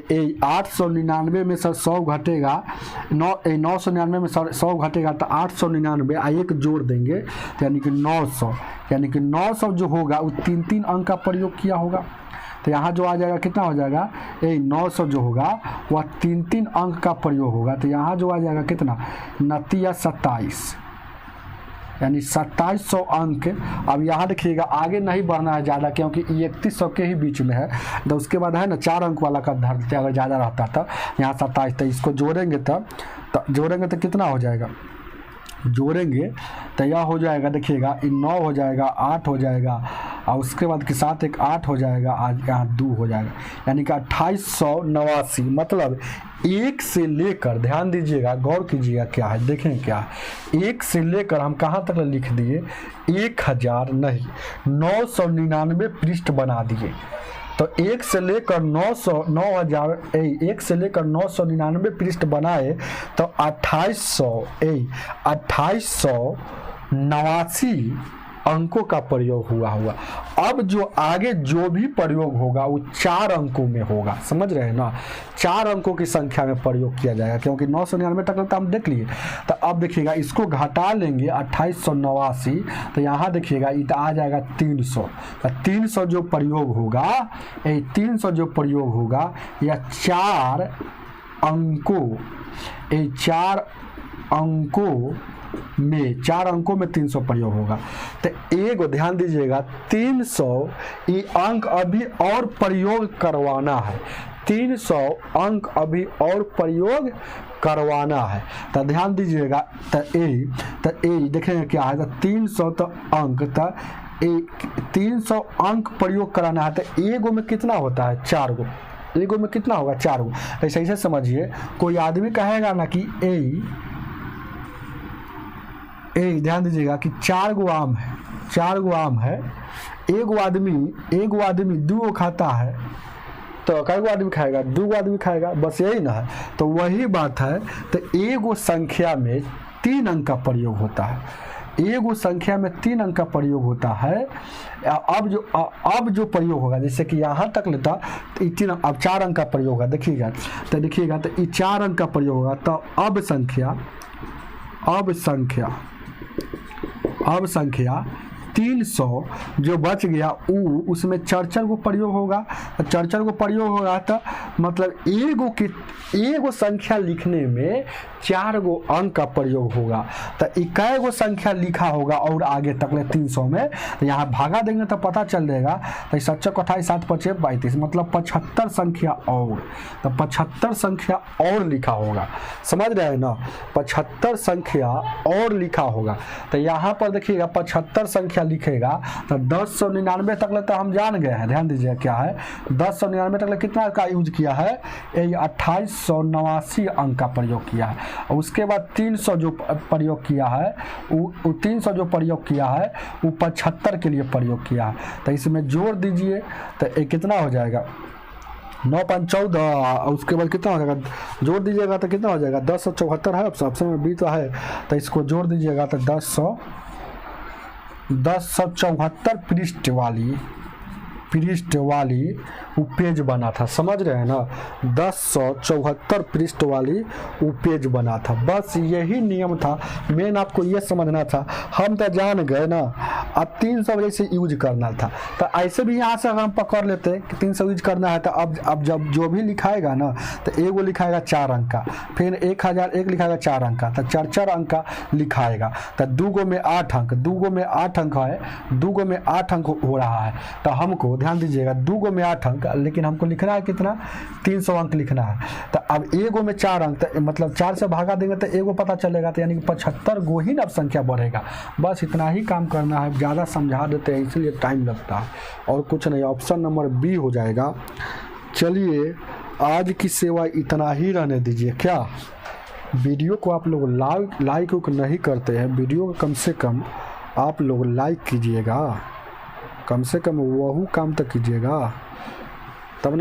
899 में से 100 घटेगा, 999 में 100 घटेगा तो 899, एक जोड़ देंगे तो यानी कि 900, यानी कि 900 जो होगा वो 3 अंक का प्रयोग किया होगा। तो यहाँ जो आ जाएगा कितना हो जाएगा, 900 जो होगा वह 3 अंक का प्रयोग होगा। तो यहाँ जो आ जाएगा कितना, 27, यानी 2700 अंक। अब यहाँ देखिएगा आगे नहीं बढ़ना है ज़्यादा, क्योंकि 3100 के ही बीच में है। तो उसके बाद है ना 4 अंक वाला का धर देते, अगर ज़्यादा रहता था यहाँ 27। तो इसको जोड़ेंगे तो कितना हो जाएगा, जोड़ेंगे तो यह हो जाएगा, देखिएगा 9 हो जाएगा, 8 हो जाएगा और उसके बाद के साथ एक 8 हो जाएगा, आज यहाँ 2 हो जाएगा, यानी कि 2889। मतलब 1 से लेकर, ध्यान दीजिएगा, गौर कीजिएगा क्या है, देखें क्या है, 1 से लेकर हम कहाँ तक लिख दिए, 1000 नहीं 999 पृष्ठ बना दिए। तो 1 से लेकर 1 से लेकर 999 पृष्ठ बनाए तो 2889 अंकों का प्रयोग हुआ। अब जो आगे जो भी प्रयोग होगा वो 4 अंकों में होगा, समझ रहे हैं ना, 4 अंकों की संख्या में प्रयोग किया जाएगा, क्योंकि 999 तक तो हम देख लिए। तो अब देखिएगा इसको घटा लेंगे 2889, तो यहाँ देखिएगा इतना आ जाएगा 300। तो 300 जो प्रयोग होगा, ये 300 जो प्रयोग होगा या 4 अंकों, ये 4 अंकों में 300 प्रयोग होगा। तो एगो ध्यान दीजिएगा 300 ये अंक अभी और प्रयोग करवाना है, 300 अंक अभी और प्रयोग करवाना है। तो ध्यान दीजिएगा, तो ए देखेंगे क्या है, तो 300 तो अंक, तो 300 अंक प्रयोग कराना है। तो एगो में कितना होता है, 4 गो, एगो में कितना होगा, 4 गो। ऐसे ऐसे समझिए, कोई आदमी कहेगा ना कि ध्यान दीजिएगा कि 4 गो आम है, 4 गो आम है, एगो आदमी 2 गो खाता है, तो कई गो आदमी खाएगा, 2 गो आदमी खाएगा, बस यही ना है। तो वही बात है, तो एगो संख्या में 3 अंक का प्रयोग होता है, एगो संख्या में 3 अंक का प्रयोग होता है। अब जो प्रयोग होगा, जैसे कि यहाँ तक लेता तो 3, अब 4 अंक का प्रयोग होगा, देखिएगा तो ये 4 अंक का प्रयोग होगा। तो अब संख्या 300 जो बच गया उसमें 4 को प्रयोग होगा। 4 को प्रयोग होगा तो मतलब एगो संख्या लिखने में 4 गो अंक का प्रयोग होगा। तो इक्कीस गो संख्या लिखा होगा और आगे तक ले 300 में, तो यहाँ भागा देंगे तो पता चल जाएगा। तो 7 28 7 5 32 मतलब 75 संख्या और, तो 75 संख्या और लिखा होगा, समझ रहे हैं ना, 75 संख्या और लिखा होगा। तो यहाँ पर देखिएगा 75 संख्या लिखेगा तो 1099 तक तो हम जान गए हैं। ध्यान दीजिए क्या है, 1099 तक कितना का यूज किया है, 2889 अंक का प्रयोग किया है। और उसके बाद 300 जो प्रयोग किया है वो 300 जो प्रयोग किया है वो 75 के लिए प्रयोग किया है। तो इसमें जोड़ दीजिए तो ये कितना हो जाएगा, 9 5 14, उसके बाद कितना हो जाएगा, जोड़ दीजिएगा तो कितना हो जाएगा, 1074 है, ऑप्शन में बी तो है। तो इसको जोड़ दीजिएगा तो 1074 पृष्ठ वाली वो पेज बना था, समझ रहे हैं ना, 1074 पृष्ठ वाली वो पेज बना था। बस यही नियम था, मेन आपको ये समझना था। हम तो जान गए ना, अब 300 जैसे यूज करना था। तो ऐसे भी यहाँ से अगर हम पकड़ लेते कि 300 यूज करना है, तो अब जब जो भी लिखाएगा ना, तो एगो लिखाएगा 4 अंक का, फिर 1001 लिखाएगा 4 अंक का, तो 4 अंक का लिखाएगा। तो 2 गो में 8 अंक, 2 गो में 8 अंक है, 2 गो में 8 अंक हो रहा है। तो हमको ध्यान दीजिएगा 2 गो में 8 अंक, लेकिन हमको लिखना है कितना, 300 अंक लिखना है। तो अब एगो में 4 अंक, तो मतलब 4 से भागा देंगे तो एगो पता चलेगा, तो यानी कि 75 गो ही ना अब संख्या बढ़ेगा। बस इतना ही काम करना है, ज़्यादा समझा देते हैं इसलिए टाइम लगता है और कुछ नहीं। ऑप्शन नंबर बी हो जाएगा। चलिए आज की सेवा इतना ही रहने दीजिए। क्या वीडियो को आप लोग लाइक नहीं करते हैं, वीडियो को कम से कम आप लोग लाइक कीजिएगा, कम से कम वह काम तक कीजिएगा, तब ना